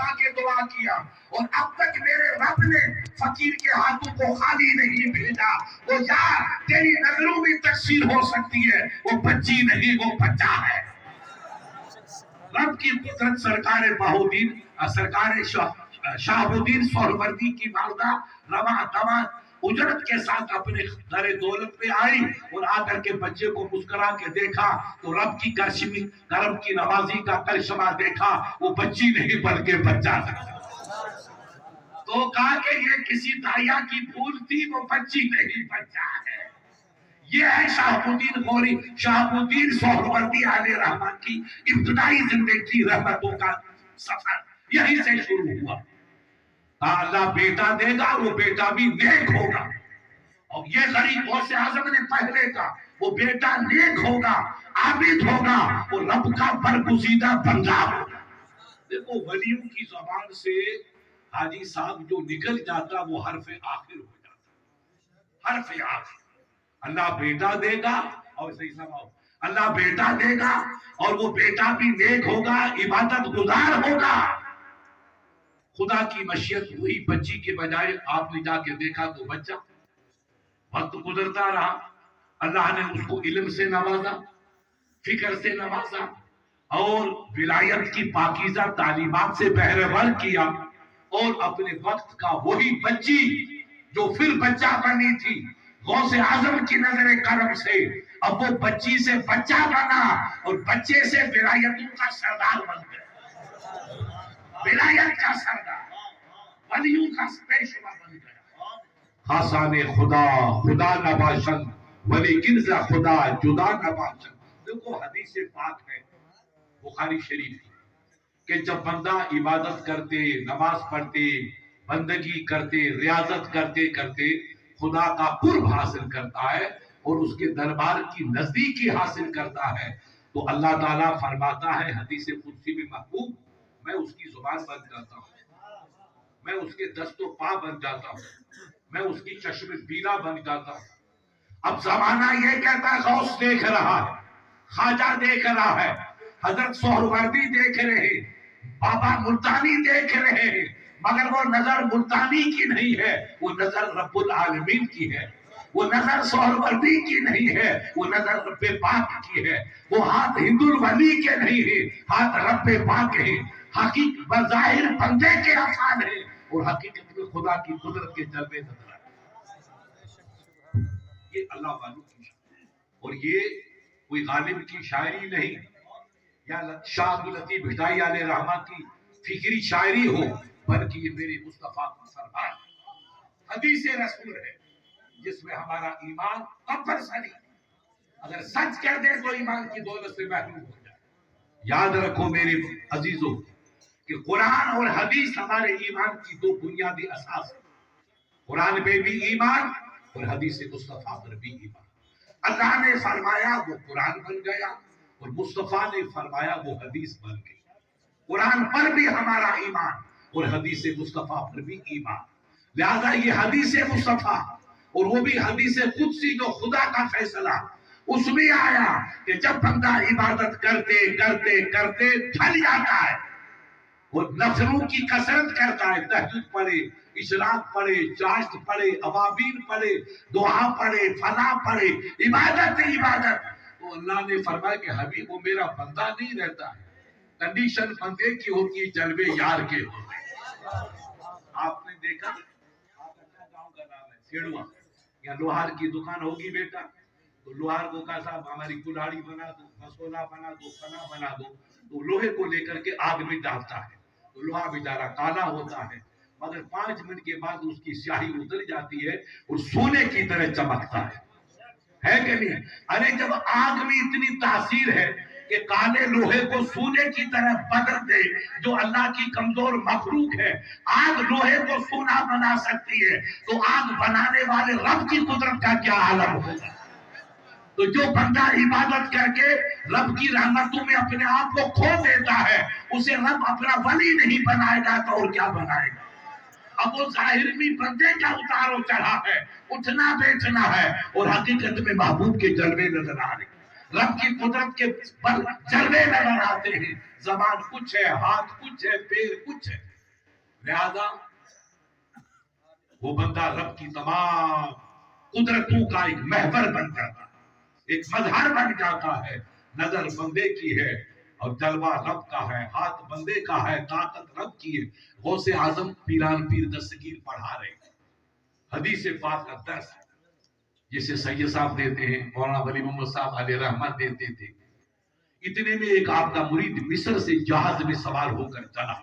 اٹھا کے دعا کیا اور اب تک میرے رب نے فقیر کے ہاتھوں کو خالی نہیں بھیجا. وہ یار تیری نظروں میں تقصیر ہو سکتی ہے, وہ بچی نہیں وہ بچہ ہے. رب کی قدرت سرکار بہاؤالدین سرکار شہاب الدین سہروردی کی والدہ رواں دواں اجرت کے ساتھ اپنے در دولت میں آئی اور آ کر کے بچے کو مسکرا کے دیکھا تو رب کی کرم کی نوازی کا کرشمہ دیکھا. وہ بچی نہیں بلکہ بچہ تھا. تو کہا کہ یہ کسی دایا کی بھول تھی, وہ بچی نہیں بچہ ہے. یہ ہے شہاب الدین غوری, شہاب الدین سہروردی علیہ رحمہ کی ابتدائی زندگی رحمتوں کا سفر یہیں سے شروع ہوا. اللہ بیٹا دے گا, وہ بیٹا بھی نیک ہوگا. اور یہ غریب غوث اعظم نے پہلے کا, وہ بیٹا نیک ہوگا, عابد ہوگا, اور رب کا برگزیدہ بندہ ہوگا. دیکھو ولیوں کی زبان سے حاجی صاحب جو نکل جاتا وہ حرف آخر ہو جاتا. حرف آخر. اللہ بیٹا دے گا, اور صحیح سماؤ, اللہ بیٹا دے گا اور وہ بیٹا بھی نیک ہوگا, عبادت گزار ہوگا. خدا کی مشیت ہوئی, بچی کے بجائے آپ نے جا کے دیکھا تو بچہ. وقت گزرتا رہا, اللہ نے اس کو علم سے نوازا, فکر سے نوازا, اور ولایت کی پاکیزہ تعلیمات سے بہرہور کیا, اور اپنے وقت کا وہی بچی جو پھر بچہ بنی تھی غوث اعظم کی نظر کرم سے, اب وہ بچی سے بچہ بنا اور بچے سے ولایتوں کا سردار بن گیا. ولایت کا سردار, ولیوں کا پیشوا بن گیا. خاصان خدا خدا نباشن, ولیکن ز خدا جدا نباشن. دیکھو حدیث پاک ہے بخاری شریف کہ جب بندہ عبادت کرتے, نماز پڑھتے, بندگی کرتے, ریاضت کرتے کرتے خدا کا قرب حاصل کرتا ہے اور اس کے دربار کی نزدیکی حاصل کرتا ہے, تو اللہ تعالیٰ فرماتا ہے حدیث قدسی میں, محبوب میں اس کی زبان بن جاتا ہوں, میں اس کے دست و پا بن جاتا ہوں, میں اس کی چشم بینا بن جاتا ہوں. اب زمانہ یہ کہتا ہے غوث دیکھ رہا ہے, خواجہ دیکھ رہا ہے, حضرت سہروردی دیکھ رہے ہیں, بابا ملتانی دیکھ رہے ہیں, مگر وہ نظر ملتانی کی نہیں ہے, وہ نظر رب العالمین کی ہے. وہ نظر سہروردی کی نہیں ہے, وہ نظر رب پاک کی ہے. وہ ہاتھ ہند الولی کے نہیں ہے, ہاتھ رب پاک ہے. حقیقت بظاہر بندے کے افعال ہے اور حقیقت میں خدا کی قدرت کے جلوے نظر آئے. یہ اللہ والوں کی شاعری, اور یہ کوئی غالب کی شاعری نہیں یا شاہ عبداللطیف بھٹائی علیہ رحمہ کی فکری شاعری ہو, بلکہ یہ میرے مصطفیٰ کا فرمان حدیث رسول ہے جس میں ہمارا ایمان کمپلسری, اگر سچ کہہ دے تو ایمان کی دولت سے محروم ہو جائے. یاد رکھو میرے عزیزوں کہ قرآن اور حدیث ہمارے ایمان کی دو بنیادی اساس ہیں. قرآن پہ بھی ایمان اور حدیث مصطفیٰ پر بھی ایمان. اللہ نے فرمایا وہ قرآن بن گیا, اور مصطفیٰ نے فرمایا وہ حدیث بن گئی. قرآن پر بھی ہمارا ایمان اور حدیث مصطفیٰ پر بھی ایمان. لہذا یہ حدیث مصطفیٰ اور وہ بھی حدیث قدسی جو خدا کا فیصلہ, اس میں آیا کہ جب بندہ عبادت کرتے کرتے کرتے تھک جاتا ہے, وہ نفلوں کی کثرت کرتا ہے, تہجد پڑھے, اشراق پڑھے, چاشت پڑھے, اوابین پڑھے, دعا پڑھے, فلاں پڑھے, عبادت عبادت, تو اللہ نے فرمایا کہ حبیب وہ میرا بندہ نہیں رہتا ہے, کنڈیشن بندے کی ہوتی ہے, جلوے یار کے ہوتے ہیں. آپ نے دیکھا آپ اپنا گاؤں کا نام ہے سیڑوا, یا لوہار کی دکان ہوگی بیٹا, تو لوہار کو کہا صاحب ہماری کلاڑی بنا دو, مسولہ بنا دو, فنا بنا دو, تو لوہے کو لے کر کے آگ میں ڈالتا ہے, تو لوہا بیچارہ کالا ہوتا ہے, مگر 5 منٹ کے بعد اس کی سیاہی اتر جاتی ہے اور سونے کی طرح چمکتا ہے کہ نہیں؟ ارے جب آگ میں اتنی تاثیر ہے کہ کالے لوہے کو سونے کی طرح بدل دے, جو اللہ کی کمزور مخلوق ہے, آگ لوہے کو سونا بنا سکتی ہے, تو آگ بنانے والے رب کی قدرت کا کیا عالم ہوگا. تو جو بندہ عبادت کر کے رب کی رحمتوں میں اپنے آپ کو کھو دیتا ہے, اسے رب اپنا ولی نہیں بنائے گا تو اور کیا بنائے گا. اب وہ ظاہر میں بندے کا اتارو چڑھا ہے, اٹھنا بیٹھنا ہے, اور حقیقت میں محبوب کے جلوے نظر آ رہے. رب کی قدرت کے پر جلوے نظر آتے ہیں. زبان کچھ ہے، ہاتھ کچھ ہے، پیر کچھ ہے. لہذا وہ بندہ رب کی تمام قدرتوں کا ایک محور بن جاتا ہے، ایک مظہر بن جاتا ہے. نظر بندے کی ہے اور جلوہ رب کا ہے، ہاتھ بندے کا ہے، طاقت رب کی ہے. غوث اعظم پیران پیر دستگیر پڑھا رہے ہیں حدیث پاک کا درس جسے سید صاحب دیتے ہیں، مولانا ولی محمد صاحب علیہ رحمت دیتے تھے. اتنے میں ایک آپ کا مرید مصر سے جہاز میں سوار ہو کر چلا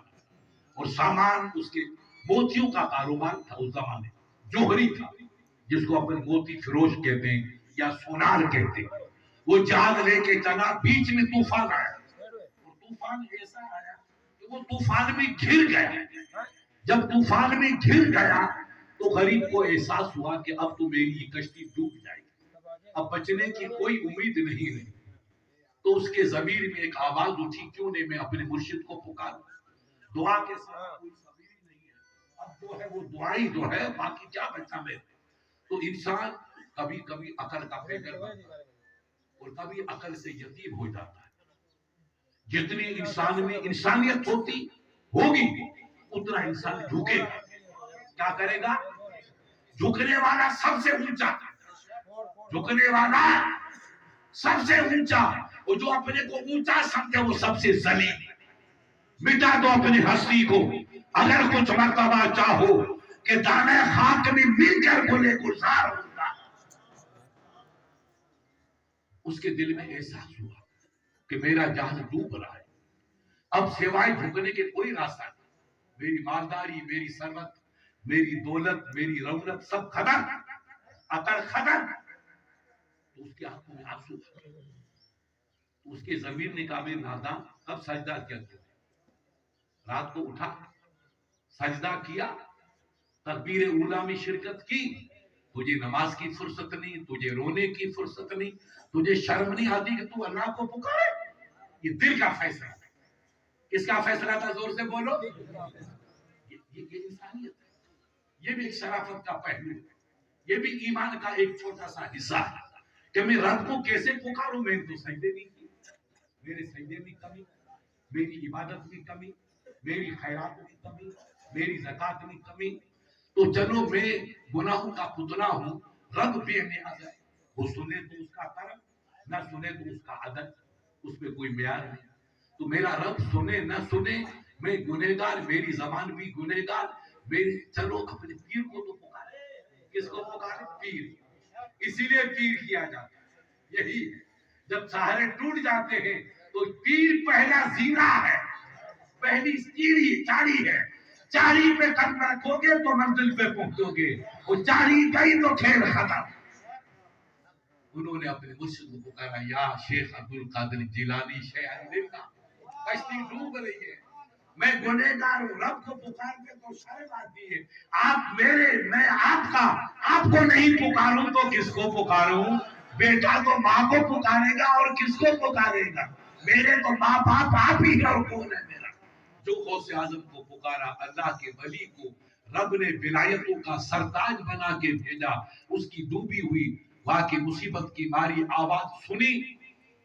اور سامان اس کے موتیوں کا کاروبار تھا. اس زمانے جوہری تھا جس کو اپنے موتی فروش کہتے ہیں یا سونار کہتے ہیں. وہ جہاز لے کے چلا، بیچ میں طوفان آیا اور طوفان ایسا آیا کہ وہ طوفان میں گھر گیا. جب طوفان میں گھر گیا تو غریب کو احساس ہوا کہ اب تو میری کشتی ڈوب جائے گی، اب بچنے کی کوئی امید نہیں رہی. تو اس کے ضمیر میں ایک آواز اٹھی، کیوں نہیں میں اپنے مرشد کو پکاروں. دعا کے ساتھ کوئی ضمیر نہیں ہے، اب جو ہے وہ دعائی جو ہے، باقی کیا بچا میں. تو انسان کبھی کبھی عقل کا پیکر بنتا ہے اور کبھی عقل سے یتیم ہو جاتا ہے. جتنی انسان میں انسانیت ہوگی اتنا انسان جھکے گا. کیا کرے گا؟ جھکنے والا سب سے اونچا، جھکنے والا سب سے اونچا، اور جو اپنے کو اونچا سمجھے وہ سب سے ذلیل. مٹا دو اپنی ہستی کو. اگر کچھ مرتبہ چاہو کہ دانے خاک میں مل کر گلے گلزار ہوگا. اس کے دل میں احساس ہوا کہ میرا جہاز ڈوب رہا ہے، اب سوائے جھکنے کے کوئی راستہ نہیں. میری مالداری، میری ثروت، میری دولت، میری رونق سب ختم، عقل ختم. تو اس کی آنکھوں میں آنسو تھا. اس کے ضمیر نے کہا، میرے نادان کب سجدہ کیا تھا؟ رات کو اٹھا، سجدہ کیا، تکبیر اولیٰ میں شرکت کی. تجھے نماز کی فرصت نہیں، تجھے رونے کی فرصت نہیں، تجھے شرم نہیں آتی کہ تو اللہ کو پکارے. یہ دل کا فیصلہ ہے. کس کا فیصلہ تھا؟ زور سے بولو. یہ انسانیت ہے. یہ بھی ایک شرافت کا پہلو ہے. یہ بھی ایمان کا ایک چھوٹا سا حصہ ہے کہ میں رب کو کیسے پکاروں. میں تو سجدے نہیں کی، میرے سجدے میں کمی، میری عبادت میں کمی، میری خیرات میں کمی، میری زکات میں کمی. تو چلو میں گناہوں کا پتلا ہوں، رب بے نیاز ہے. وہ سنے تو اس کا کرم، نہ سنے تو اس کا عدل، اس میں کوئی معیار نہیں. تو میرا رب سنے نہ سنے، میں گنہگار، میری زبان بھی گنہگار. چلو اپنے پیر کو تو پکارے. کس کو پکارے؟ پیر. اسی لیے پیر کیا جاتا ہے. یہی ہے، جب سہارے ٹوٹ جاتے ہیں تو پیر پہلا زینہ ہے، پہلی سیڑھی چاڑی ہے. چاڑی پہ قدم رکھو گے تو منزل پہ پہنچو گے، اور چاڑی گئی تو کھیل ختم. انہوں نے اپنے مرشد کو پکارا، یا شیخ عبد القادر جیلانی شیخ اللہ، کشتی ڈوب رہی ہے، میں گنہگار ہوں. رب کو پکار کے تو شرم آتی ہے. میں آپ کو نہیں پکاروں تو کس کو پکاروں؟ بیٹا تو ماں کو پکارے گا اور کس کو پکارے گا؟ میرے تو ماں باپ آپ ہی ہے، اور کون ہے میرا؟ جو غوث اعظم کو پکارا، اللہ کے ولی کو رب نے ولایتوں کا سرتاج بنا کے بھیجا. اس کی ڈوبی ہوئی واقعی مصیبت کی ماری آواز سنی.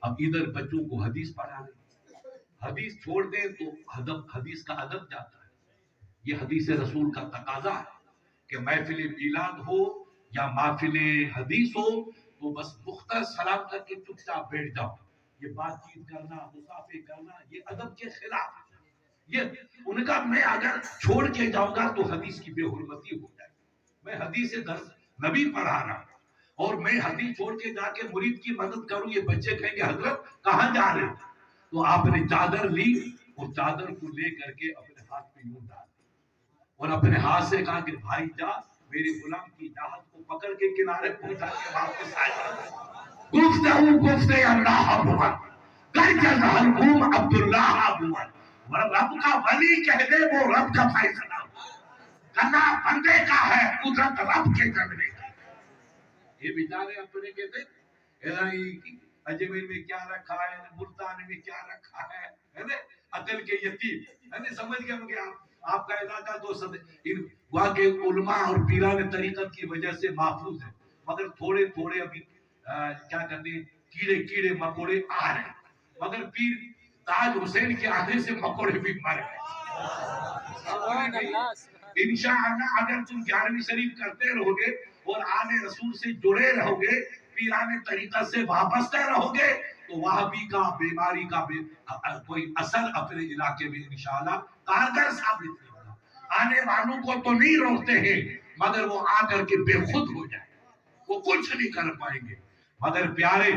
اب ادھر بچوں کو حدیث پڑھا رہے. حدیث چھوڑ دیں تو حدیث کا ادب جاتا ہے. یہ حدیث رسول کا تقاضا ہے کہ محفل میلاد ہو یا محفل حدیث ہو تو بس مختصر سلام کر کے چپ چاپ بیٹھ جاؤ. یہ بات چیت کرنا، مسافے کرنا، یہ ادب کے خلاف ہے. یہ ان کا میں اگر چھوڑ کے جاؤں گا تو حدیث کی بے حرمتی ہو جائے. میں حدیث درس نبی پڑھا رہا ہوں اور میں حدیث چھوڑ کے جا کے مرید کی مدد کروں. یہ بچے کہیں گے حضرت کہاں جا رہے ہیں؟ تو آپ نے چادر لی اور چادر کو لے کر کے اپنے ہاتھ پہ یوں ڈال اور اپنے ہاتھ سے کہا کہ بھائی جا میرے غلام کی جہاز کو پکڑ کے کنارے پہنچا کے واپس آئے. گفتگو اللہ عبداللہ رب کا ولی کہہ دے وہ رب کا فیصلہ کرنا بندے کا ہے، قدرت رب کے جلوے کا. یہ بیچارے اپنے کہتے اجمیر میں کیا رکھا ہے، ملتان میں کیا رکھا ہے نا، عقل کے یتیم ہے نا. سمجھ گئے کہ آپ کا علاقہ تو وہاں کے علماء اور پیران طریقت کی وجہ سے محفوظ ہے، مگر تھوڑے تھوڑے ابھی کیا کرتے ہیں کیڑے کیڑے مکوڑے آ رہے ہیں، مگر پیر تاج حسین کے آنے سے مکوڑے بھی مر گئے۔ انشاءاللہ اگر تم 11ویں شریف کرتے رہو گے اور آل رسول سے جڑے رہو گے، پیرانے طریقہ سے وابستہ رہو گے، تو وہابی کا بیماری کا کوئی اثر اپنے علاقے میں انشاءاللہ کارگر ثابت نہیں ہوگا۔ آنے والوں کو تو نہیں روکتے ہیں، مگر وہ آ کر کے بے خود ہو جائے، وہ کچھ نہیں کر پائیں گے۔ مگر پیارے،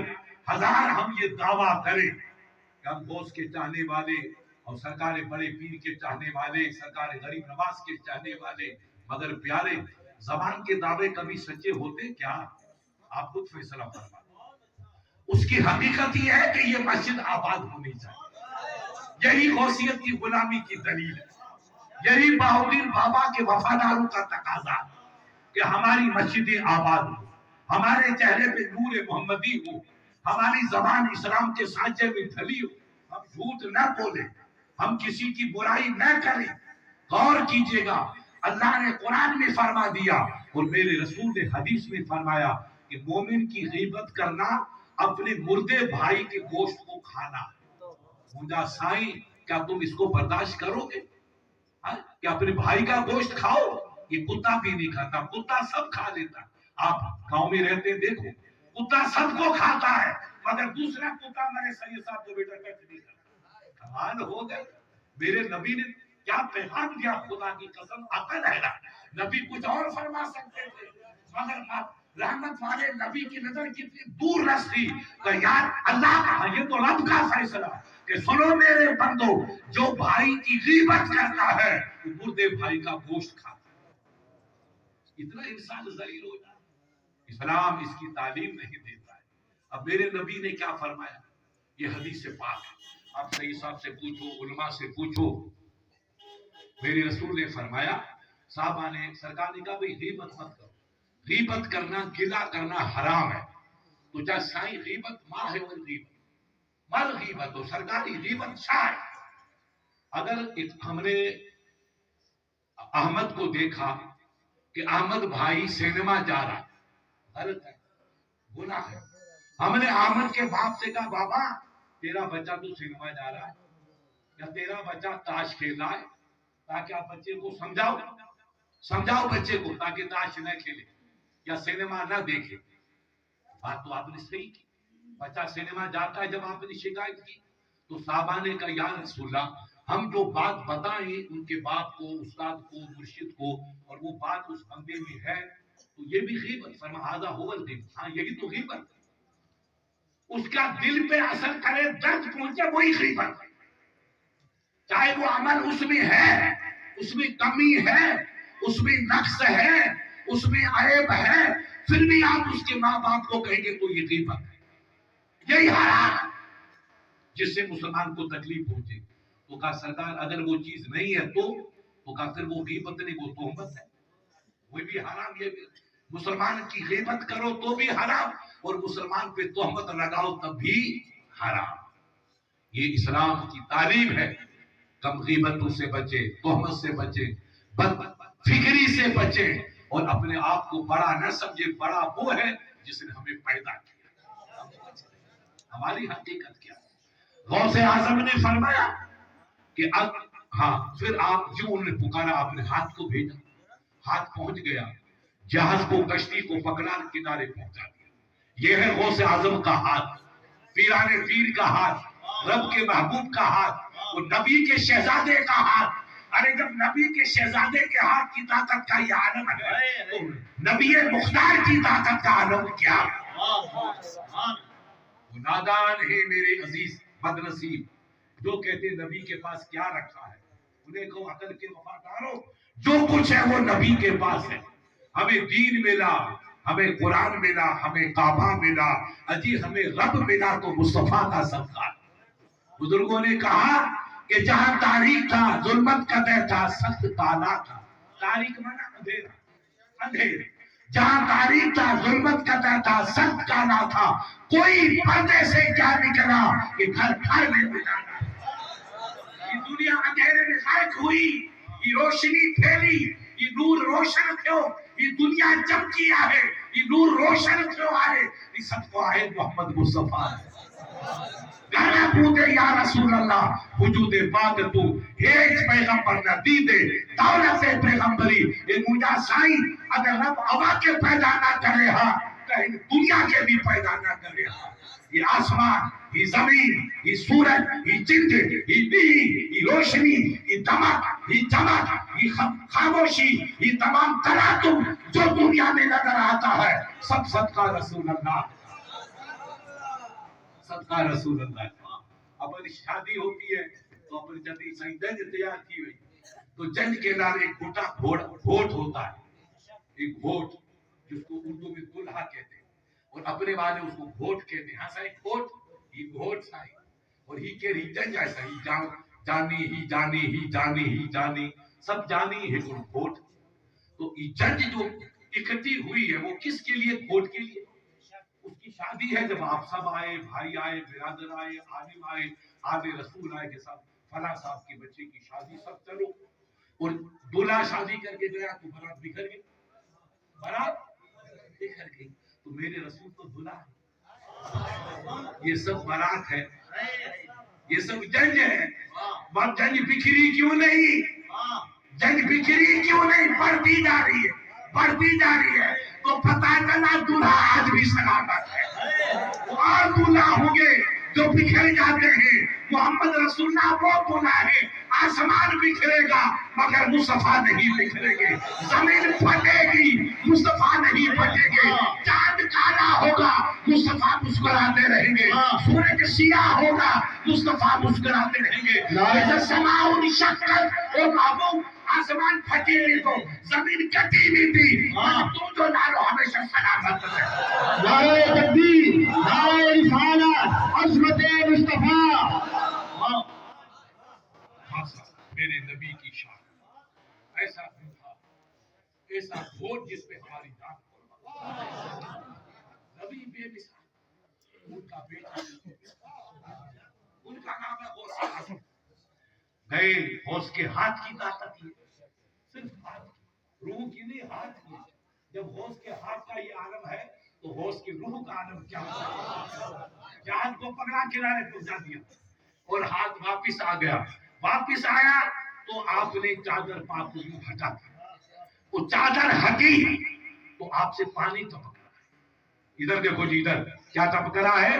ہزار ہم یہ دعویٰ کریں کہ ہم غوث کے چاہنے والے اور سرکار بڑے پیر کے چاہنے والے، سرکار غریب نواز کے چاہنے والے، مگر پیارے زبان کے دعوے کبھی سچے ہوتے کیا؟ آپ خود فیصلہ فرمائیں۔ اس کی حقیقت یہ ہے کہ یہ مسجد آباد ہونی چاہیے، یہی غوثیت کی غلامی کی دلیل ہے، یہی بہاؤالدین بابا کے وفاداروں کا تقاضا کہ ہماری مسجدیں آباد ہو، ہمارے چہرے پہ نور محمدی ہو، ہماری زبان اسلام کے سانچے میں ڈھلی ہو، ہم جھوٹ نہ بولیں، ہم کسی کی برائی نہ کریں۔ غور کیجئے گا، اللہ نے قرآن میں فرما دیا اور میرے رسول نے حدیث میں فرمایا کہ مومن کی غیبت کرنا اپنے مردے بھائی کے گوشت کو کھانا۔ مجھا سائیں، کیا تم اس کو برداشت کرو گے کہ اپنے بھائی کا گوشت کھاؤ؟ یہ کتا بھی نہیں کھاتا، کتا سب کھا لیتا۔ آپ گاؤں میں رہتے دیکھو، کتا سب کو کھاتا ہے، مگر دوسرا کتا میرے سید صاحب کو بیٹا ٹچ نہیں کرتا۔ کمال ہو گئے۔ میرے نبی نے کیا پیغام دیا، خدا کی قسم عقل ہے نا، نبی کچھ اور فرما سکتے تھے، مگر رحمت والے نبی کی نظر کتنی دور رس تھی کہ یار اللہ کا، یہ تو رب کا فیصلہ کہ سنو میرے بندو، جو بھائی کی غیبت کرتا ہے وہ مردے بھائی کا گوشت کھاتا ہے۔ اتنا انسان ذلیل ہو جائے، اسلام اس کی تعلیم نہیں دیتا ہے۔ اب میرے نبی نے کیا فرمایا، یہ حدیث پاک ہے، آپ سید صاحب سے پوچھو، علماء سے پوچھو۔ میرے رسول نے فرمایا، صحابہ نے، سرکار نے کہا بھئی غیبت مت کرو، غیبت کرنا، گلہ کرنا حرام ہے۔ تو جا سائیں غیبت ماں ہے، اور غیبت مر غیبت ہو، سرکاری غیبت شاہ ہے۔ اگر ہم نے احمد کو دیکھا کہ احمد بھائی سینما جا رہا، غلط ہے، گناہ ہے۔ ہم نے احمد کے باپ سے کہا بابا تیرا بچہ تو سینما جا رہا ہے، یا تیرا بچہ تاش کھیل رہا ہے، تاکہ آپ بچے کو سمجھاؤ بچے کو تاکہ تاش نہ کھیلے یا سینما نہ دیکھے۔ بات تو آپ نے صحیح کی، بچہ سینما جاتا ہے۔ جب آپ نے شکایت کی تو صحابہ نے کہا یا رسول اللہ، ہم جو بات بتائیں ان کے باپ کو، استاد کو، مرشد کو، اور وہ بات اس بندے میں ہے تو یہ بھی غیبت۔ فرما ھذا ھو الغیبت، ہاں یہی تو غیبت، اس کا دل پہ اثر کرے، درد پہنچے، وہی غیبت ہے۔ چاہے وہ عمل اس میں ہے، اس میں کمی ہے، اس میں نقص ہے، اس میں عیب ہے، پھر بھی آپ اس کے ماں باپ کو کہیں گے تو یہ غیبت ہے، یہی حرام، جس سے مسلمان کو تکلیف پہنچے۔ تو کہا سرکار اگر وہ چیز نہیں ہے تو کہا پھر وہ غیبت نہیں، وہ تہمت ہے، وہ بھی حرام۔ یہ بھی مسلمان کی غیبت کرو تو بھی حرام، اور مسلمان پہ تہمت لگاؤ تب بھی حرام۔ یہ اسلام کی تعلیم ہے، کم غیبتوں سے بچے، تہمت سے بچے، بد فکری سے بچے، اور اپنے آپ کو بڑا نہ سمجھے۔ بڑا وہ ہے جس نے ہمیں پیدا کیا، ہماری حقیقت کیا ہے۔ غوث اعظم نے فرمایا کہ پھر آپ جو انہوں نے پکارا، آپ نے ہاتھ کو بھیجا، ہاتھ پہنچ گیا، جہاز کو، کشتی کو پکڑا، کنارے پہنچا دیا۔ یہ ہے غوث اعظم کا ہاتھ، پیرانے پیر کا ہاتھ، رب کے محبوب کا ہاتھ، وہ نبی کے شہزادے کا ہاتھ۔ ارے جب نبی کے شہزادے کے ہاتھ کی طاقت کا یہ عالم ہے تو نبی مختار کی طاقت کا عالم کیا؟ وہ نادان ہے میرے عزیز بد نصیب جو کہتے نبی کے پاس کیا رکھا ہے۔ انہیں کو عقل کے وفاداروں، جو کچھ ہے وہ نبی کے پاس ہے۔ ہمیں دین ملا، ہمیں قرآن ملا، ہمیں کعبہ ملا، اجی ہمیں رب ملا تو مصطفیٰ کا صدقہ۔ بزرگوں نے کہا کہ جہاں تاریخ تھا، ظلمت کا دہ تھا، سخت تالا تھا۔ تاریخ مانا اندھیرا، اندھیر۔ جہاں تاریخ تھا، ظلمت کا دہ تھا، سخت کالا تھا، کوئی پردے سے کیا نکلا کہ گھر گھر میں اجالا۔ یہ دنیا اندھیرے میں غائب ہوئی، یہ روشنی پھیلی، یہ نور روشن کیوں یہ دنیا جب کیا ہے یہ نور روشن کیوں آئے یہ سب کو آئے محمد مصطفیٰ گانا پوتے یا رسول اللہ وجود پاک تو ایک پیغمبر نہ دیدے دولت پیغمبری یہ مجھا سائیں اگر رب ہوا کے پیدا نہ کرے ہاں کہیں دنیا کے بھی پیدا نہ کرے ہاں یہ آسمان یہ زمین یہ سورج یہ چند یہ دین یہ روشنی یہ دمک یہ چمک یہ خاموشی یہ تمام تلاطم جو دنیا میں نظر آتا ہے سب صدقہ رسول اللہ صدقہ رسول اللہ اپنی شادی ہوتی ہے تو اپنی جدی سائیں جنج تیار کی ہوئی تو جنج کے نام ایک موٹا گھوٹ ہوتا ہے ایک گھوٹ جس کو اردو میں دلہا کہتے ہیں اور اپنے والے اس کو گھوٹ کہتے ہیں ہاں سائیں گھوٹ یہ گھوٹ سائیں اور ہی کے ہی جنج ایسا ہی جانی ہی جانی ہی جانی ہی جانی سب جانی ہے وہ گھوٹ تو یہ جنج جو اکٹھی ہوئی ہے وہ کس کے لیے گھوٹ کے لیے اس کی شادی ہے جب آپ سب آئے بھائی آئے برادر آئے عالم آئے آدھے رسول آئے کہ سب فلاں صاحب کے بچے کی شادی سب چلو اور دولہا شادی کر کے گیا تو برات بکھر گئی برات بکھر گئی تو میرے رسول تو دولہا ہے یہ سب برات ہے یہ سب جنج ہے بات جنج بکھری کیوں نہیں جنج بکھری کیوں نہیں بڑھتی جا رہی ہے بڑھتی جا رہی ہے تو پتہ چلا دولہا آج بھی سلامت ہے اور دولہا ہوں گے جو بکھر جاتے ہیں محمد رسول اللہ وہ دولہا ہے آسمان بکھرے گا مگر مصطفیٰ نہیں بکھرے گے زمین پھٹے گی مصطفیٰ نہیں پھٹے گے چاند کالا ہوگا مصطفیٰ مسکراتے رہیں گے سورج سیاہ ہوگا مصطفیٰ مسکراتے رہیں گے سماؤں شکل اور محبوب آسمان پھٹی بھی تو زمین کٹی بھی تھی تو جو نالو ہمیشہ سلامت رہے نعرہ تکبیر نعرہ رسالت عظمت مصطفیٰ میرے نبی کی شان ایسا تھا ایسا گھوٹ جس پہ ہماری جان نبی بے مثال ان کا بیٹا ان کا نام ہے غوث گئے غوث کے ہاتھ کی طاقت ہے صرف ہاتھ روح کی نہیں ہاتھ کی جب غوث کے ہاتھ کا یہ عالم ہے تو غوث کی روح کا عالم کیا ہوگا جہاز کو پکڑا کنارے پہنچا دیا اور ہاتھ واپس آ گیا واپس آیا تو آپ نے چادر پاک کو یوں ہٹا دیا وہ چادر ہٹی تو آپ سے پانی ٹپک رہا ہے ادھر دیکھو جی ادھر کیا ٹپک رہا ہے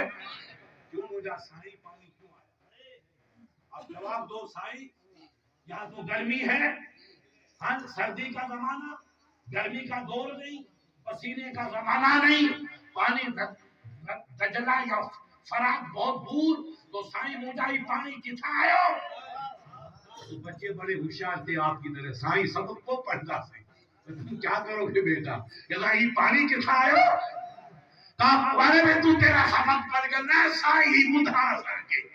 کیوں مجھا سائیں پانی کیوں آیا اب جواب دو سائیں یہاں تو گرمی ہے ہاں سردی کا زمانہ گرمی کا دور نہیں پسینے کا زمانہ نہیں پانی دجلہ یا فرات بہت دور تو سائیں مجھائی پانی کتھا آئے تو بچے بڑے ہوشیار تھے آپ کی طرح سائیں سبق کو پڑھتا سے تم کیا کرو گے بیٹا کہ یہ پانی کتھا آئے بارے میں تو تیرا سبق پڑھ گیا سائیں ہی مدھا سر کے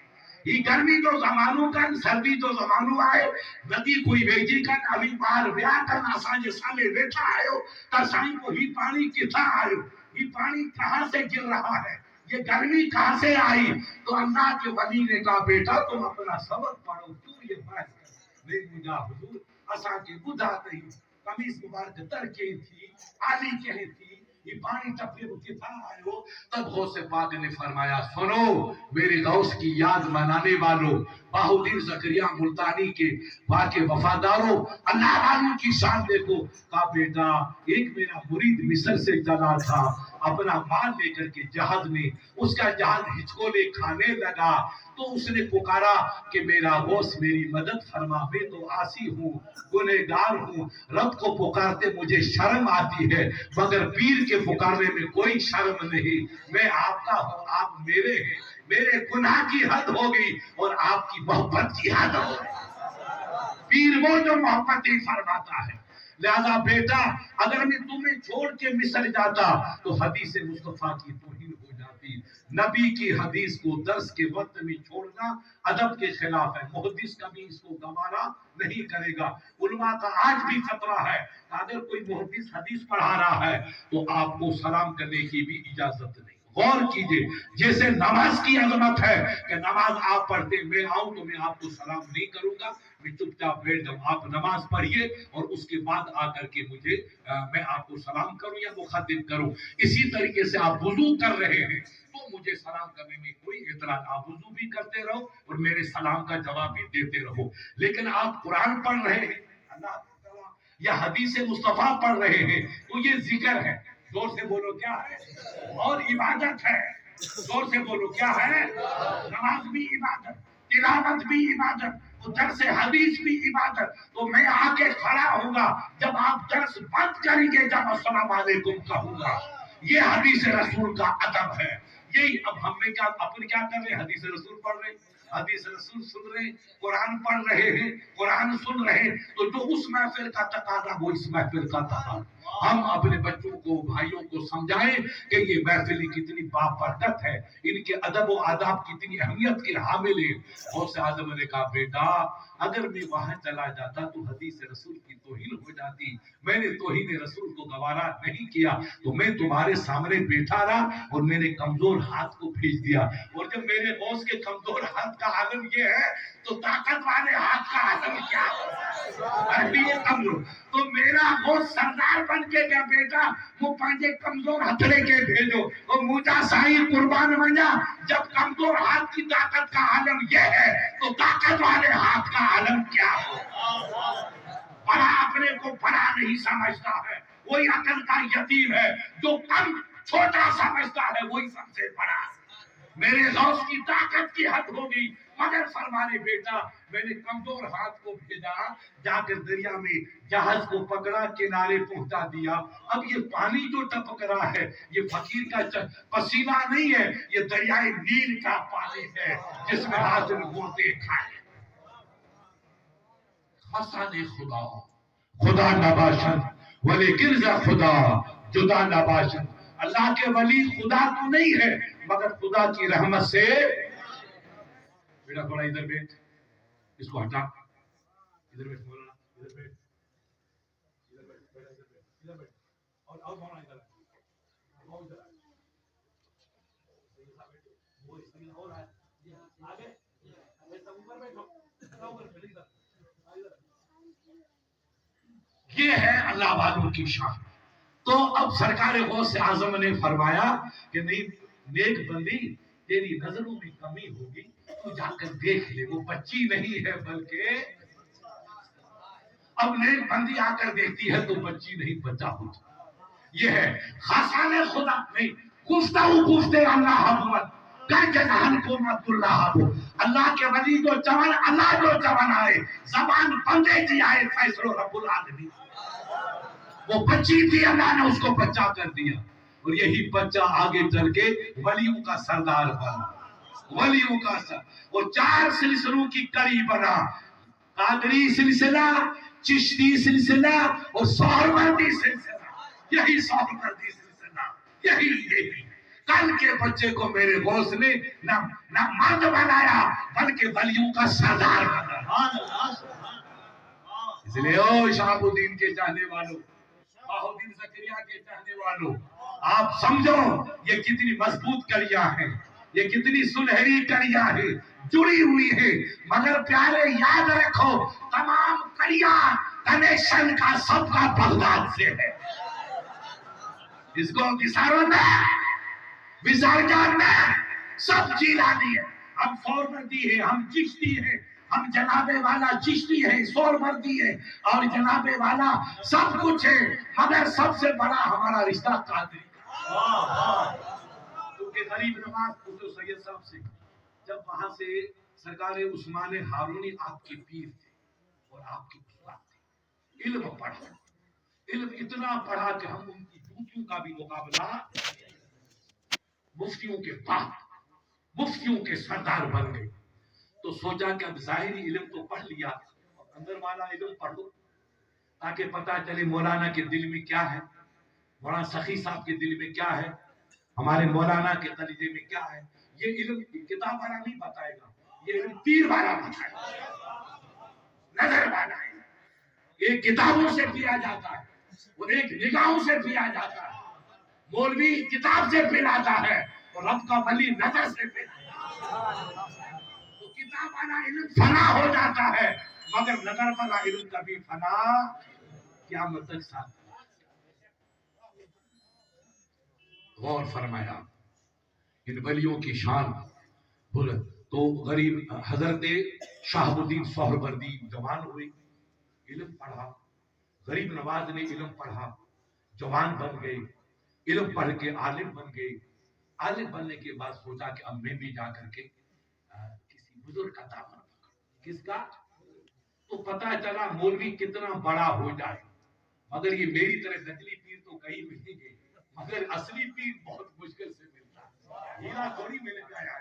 یہ گرمی تو زمانوں کا سردی تو زمانوں آئے ندی کوئی بیجی کا ابھی بار بیا کرنا سانجے سالے بیٹھا آئے ہو تا سائیں کو ہی پانی کتھا آئے یہ پانی کہاں سے گر رہا ہے یہ گرمی کہاں سے آئی تو اللہ کے ولی نے کہا بیٹا تم اپنا سبق پڑھو تو یہ بات کر نہیں مجھا حضور اسا کے بدھا نہیں قمیص مبارک تر کے تھی آلی کہے تھی یہ پانی چپے کو کتھا آئے ہو تب غوث پاک نے فرمایا سنو میرے غوث کی یاد منانے والوں بہودین زکریا ملتانی کے واقع وفاداروں اللہ والوں کی شان دیکھو کہا بیٹا ایک میرا مرید مصر سے چلا تھا اپنا مال لے کر کے جہاز میں اس کا جہاز ہچکولے کھانے لگا تو اس نے پکارا کہ میرا غوث میری مدد فرما میں تو عاصی ہوں گنہگار ہوں رب کو پکارتے مجھے شرم آتی ہے مگر پیر کے پکارنے میں کوئی شرم نہیں میں آپ کا ہوں آپ میرے ہیں میرے گناہ کی حد ہوگی اور آپ کی محبت کی حد ہوگی پیر وہ جو محبت ہی فرماتا ہے لہذا بیٹا اگر میں تمہیں چھوڑ کے مصر جاتا تو حدیث مصطفیٰ کی توہین ہو جاتی نبی کی حدیث کو درس کے وقت میں چھوڑنا ادب کے خلاف ہے محدث کبھی اس کو گوارا نہیں کرے گا علماء کا آج بھی خطرہ ہے اگر کوئی محدث حدیث پڑھا رہا ہے تو آپ کو سلام کرنے کی بھی اجازت نہیں غور کیجئے، جیسے نماز کی عظمت ہے کہ نماز آپ پڑھتے، میں آؤں تو میں آپ کو سلام نہیں کروں گا، میں چپ چاپ بیٹھ جاؤں، آپ نماز پڑھیے اور اس کے بعد آ کر کے مجھے میں آپ کو سلام کروں یا مخاطب کروں۔ اسی طریقے سے آپ وضو کر رہے ہیں تو مجھے سلام کرنے میں کوئی اعتراض، آپ وضو بھی کرتے رہو اور میرے سلام کا جواب بھی دیتے رہو۔ لیکن آپ قرآن پڑھ رہے ہیں، اللہ یا حدیث مصطفیٰ پڑھ رہے ہیں تو یہ ذکر ہے، زور سے بولو کیا ہے، اور عبادت ہے، زور سے بولو کیا ہے، نماز بھی عبادت، تلاوت بھی عبادت، درس حدیث بھی عبادت۔ تو میں آ کے کھڑا ہوں گا جب آپ درس بند کریں گے، جب السلام علیکم کہوں گا۔ یہ حدیث رسول کا ادب ہے۔ یہی اب ہم نے کیا اپن کیا کر رہے ہیں، حدیث رسول پڑھ رہے ہیں، حدیث رسول سن رہے ہیں، قرآن پڑھ رہے ہیں، قرآن سن رہے ہیں، تو جو اس محفل کا تقاضا وہ اس محفل کا تقاضا۔ ہم اپنے بچوں کو، بھائیوں کو سمجھائیں کہ یہ محفل کتنی بابرکت ہے، ان کے ادب و آداب کتنی اہمیت کے حامل ہیں۔ غوث اعظم نے کہا بیٹا اگر میں وہاں چلا جاتا تو حدیث رسول کی توہین ہو جاتی، میں نے توہین رسول کو گوارا نہیں کیا، تو میں تمہارے سامنے بیٹھا رہا اور میرے کمزور ہاتھ کو بھیج دیا۔ اور جب میرے غوث کے کمزور ہاتھ کا عالم یہ ہے تو طاقت والے ہاتھ کا عالم کیا ہے؟ تو میرا غوث سردار بن کے کیا بیٹا وہ پانچے کمزور ہتھڑے کے بھیجو، اور مجھا سائی قربان بنجا، جب کمزور ہاتھ کی طاقت کا عالم یہ ہے تو طاقت والے ہاتھ کا عالم کیا ہو؟ بڑا اپنے کو بڑا نہیں سمجھتا ہے، وہی عقل کا یتیم ہے، جو کم چھوٹا سمجھتا ہے وہی سب سے بڑا۔ میرے غوث کی طاقت کی حد ہوگی، مگر فرمانے بیٹا میں نے کمزور ہاتھ کو بھیجا، جا کر دریا میں جہاز کو پکڑا، کنارے پہنچا دیا۔ اب یہ پانی جو ٹپک رہا ہے یہ فقیر کا پسینہ نہیں ہے، یہ دریائے نیل کا پانی ہے جس میں حاضر گوتے کھائے۔ حسن خدا خدا نباشن ولیکن ز خدا جدا نباشن۔ اللہ کے ولی خدا تو نہیں ہے مگر خدا کی رحمت سے۔ بیٹا تھوڑا ادھر بیٹھ، اس کو ہٹا، ادھر بیٹھ مولانا، ادھر بیٹھ، ادھر بیٹھ، بیٹا ادھر بیٹھ، ادھر بیٹھ، اور مولانا ادھر اور ادھر وہ اس میں اور ہے آگے ایسا اوپر بیٹھو، اوپر بیٹھ ادھر۔ یہ ہے اللہ والوں کی شان۔ تو اب سرکار غوث اعظم نے فرمایا کہ نہیں نیک بندی تیری نظروں میں کمی ہوگی تو جا کر دیکھ لے، وہ بچی نہیں ہے بلکہ اب نیک بندی آ کر دیکھتی ہے تو بچی نہیں بچہ ہوتا۔ یہ ہے خاصان خدا نہیں گفتگو گفتے اللہ حکمت اللہ کے ولی جو جوان، اللہ جو جوان آئے زبان بندے جی آئے فیصلو رب العالمین۔ وہ بچی تھی، اللہ نے اس کو بچہ کر دیا، اور یہی بچہ آگے چل کے ولیوں کا سردار بنا، ولیوں کا سردار، اور 4 سلسلوں کی کڑی بنا، قادری سلسلہ، چشتی سلسلہ اور سہروردی سلسلہ۔ یہی سہروردی سلسلہ، یہی کل کے بچے کو میرے غوث نے نہ مرد بنایا بلکہ ولیوں کا سردار بنایا۔ اس لیے او شہاب الدین کے چاہنے والوں، بہاؤالدین زکریا کے چاہنے والوں، آپ سمجھو یہ کتنی مضبوط کڑیاں ہیں، یہ کتنی سنہری کڑیاں ہیں، جڑی ہوئی ہیں، مگر پیارے یاد رکھو تمام کڑیاں کنیکشن کا سب کا بغداد سے ہے۔ اس کو وساروں میں وسارجان میں سب جیلانی ہے، ہم سہروردی ہیں، ہم چشتی ہیں، ہم جنابے والا چشتی ہے، سہروردی ہے اور جنابے والا سب کچھ ہے، مگر سب سے بڑا ہمارا رشتہ قادری کا۔ کیونکہ غریب نواز خسرو سید صاحب سے جب وہاں سے سرکار عثمان ہارونی آپ کے پیر تھے اور آپ کے استاد تھے، علم پڑھا، علم اتنا پڑھا کہ ہم ان کی جوتیوں کا بھی مقابلہ مفتیوں کے بعد مفتیوں کے سردار بن گئے۔ تو سوچا کہ اب ظاہری علم تو پڑھ لیا، اندر والا علم پڑھو تاکہ پتا چلے مولانا کے دل میں کیا ہے، مولانا سخی صاحب کے دل میں کیا ہے، ہمارے مولانا کے کلیجے میں کیا ہے۔ یہ علم کتاب والا نہیں بتائے گا، یہ علم پیر والا بتائے گا، نظر والا ہے۔ ایک کتابوں سے پیا جاتا ہے اور ایک نگاہوں سے پیا جاتا ہے۔ مولوی کتاب سے پلاتا ہے اور رب کا ولی نظر سے تو کتاب والا علم فنا ہو جاتا ہے مگر نظر والا علم کبھی فنا قیامت تک ساتھ. غور فرمایا ان ولیوں کی شان بلند. تو غریب حضرت شہاب الدین سہروردی جوان ہوئے, علم پڑھا. غریب نواز نے علم پڑھا, جوان بن گئے, علم پڑھ کے عالم بن گئے. عالم بننے کے بعد سوچا کہ اب میں بھی جا کر کے کسی بزرگ کا دامن پکڑوں. کس کا؟ تو پتا چلا مولوی کتنا بڑا ہو جائے مگر یہ میری طرح نقلی پیر تو کہیں ملیں گے مگر اصلی پیر بہت مشکل سے ملتا ہے. ہیرا تھوڑی مل جائے.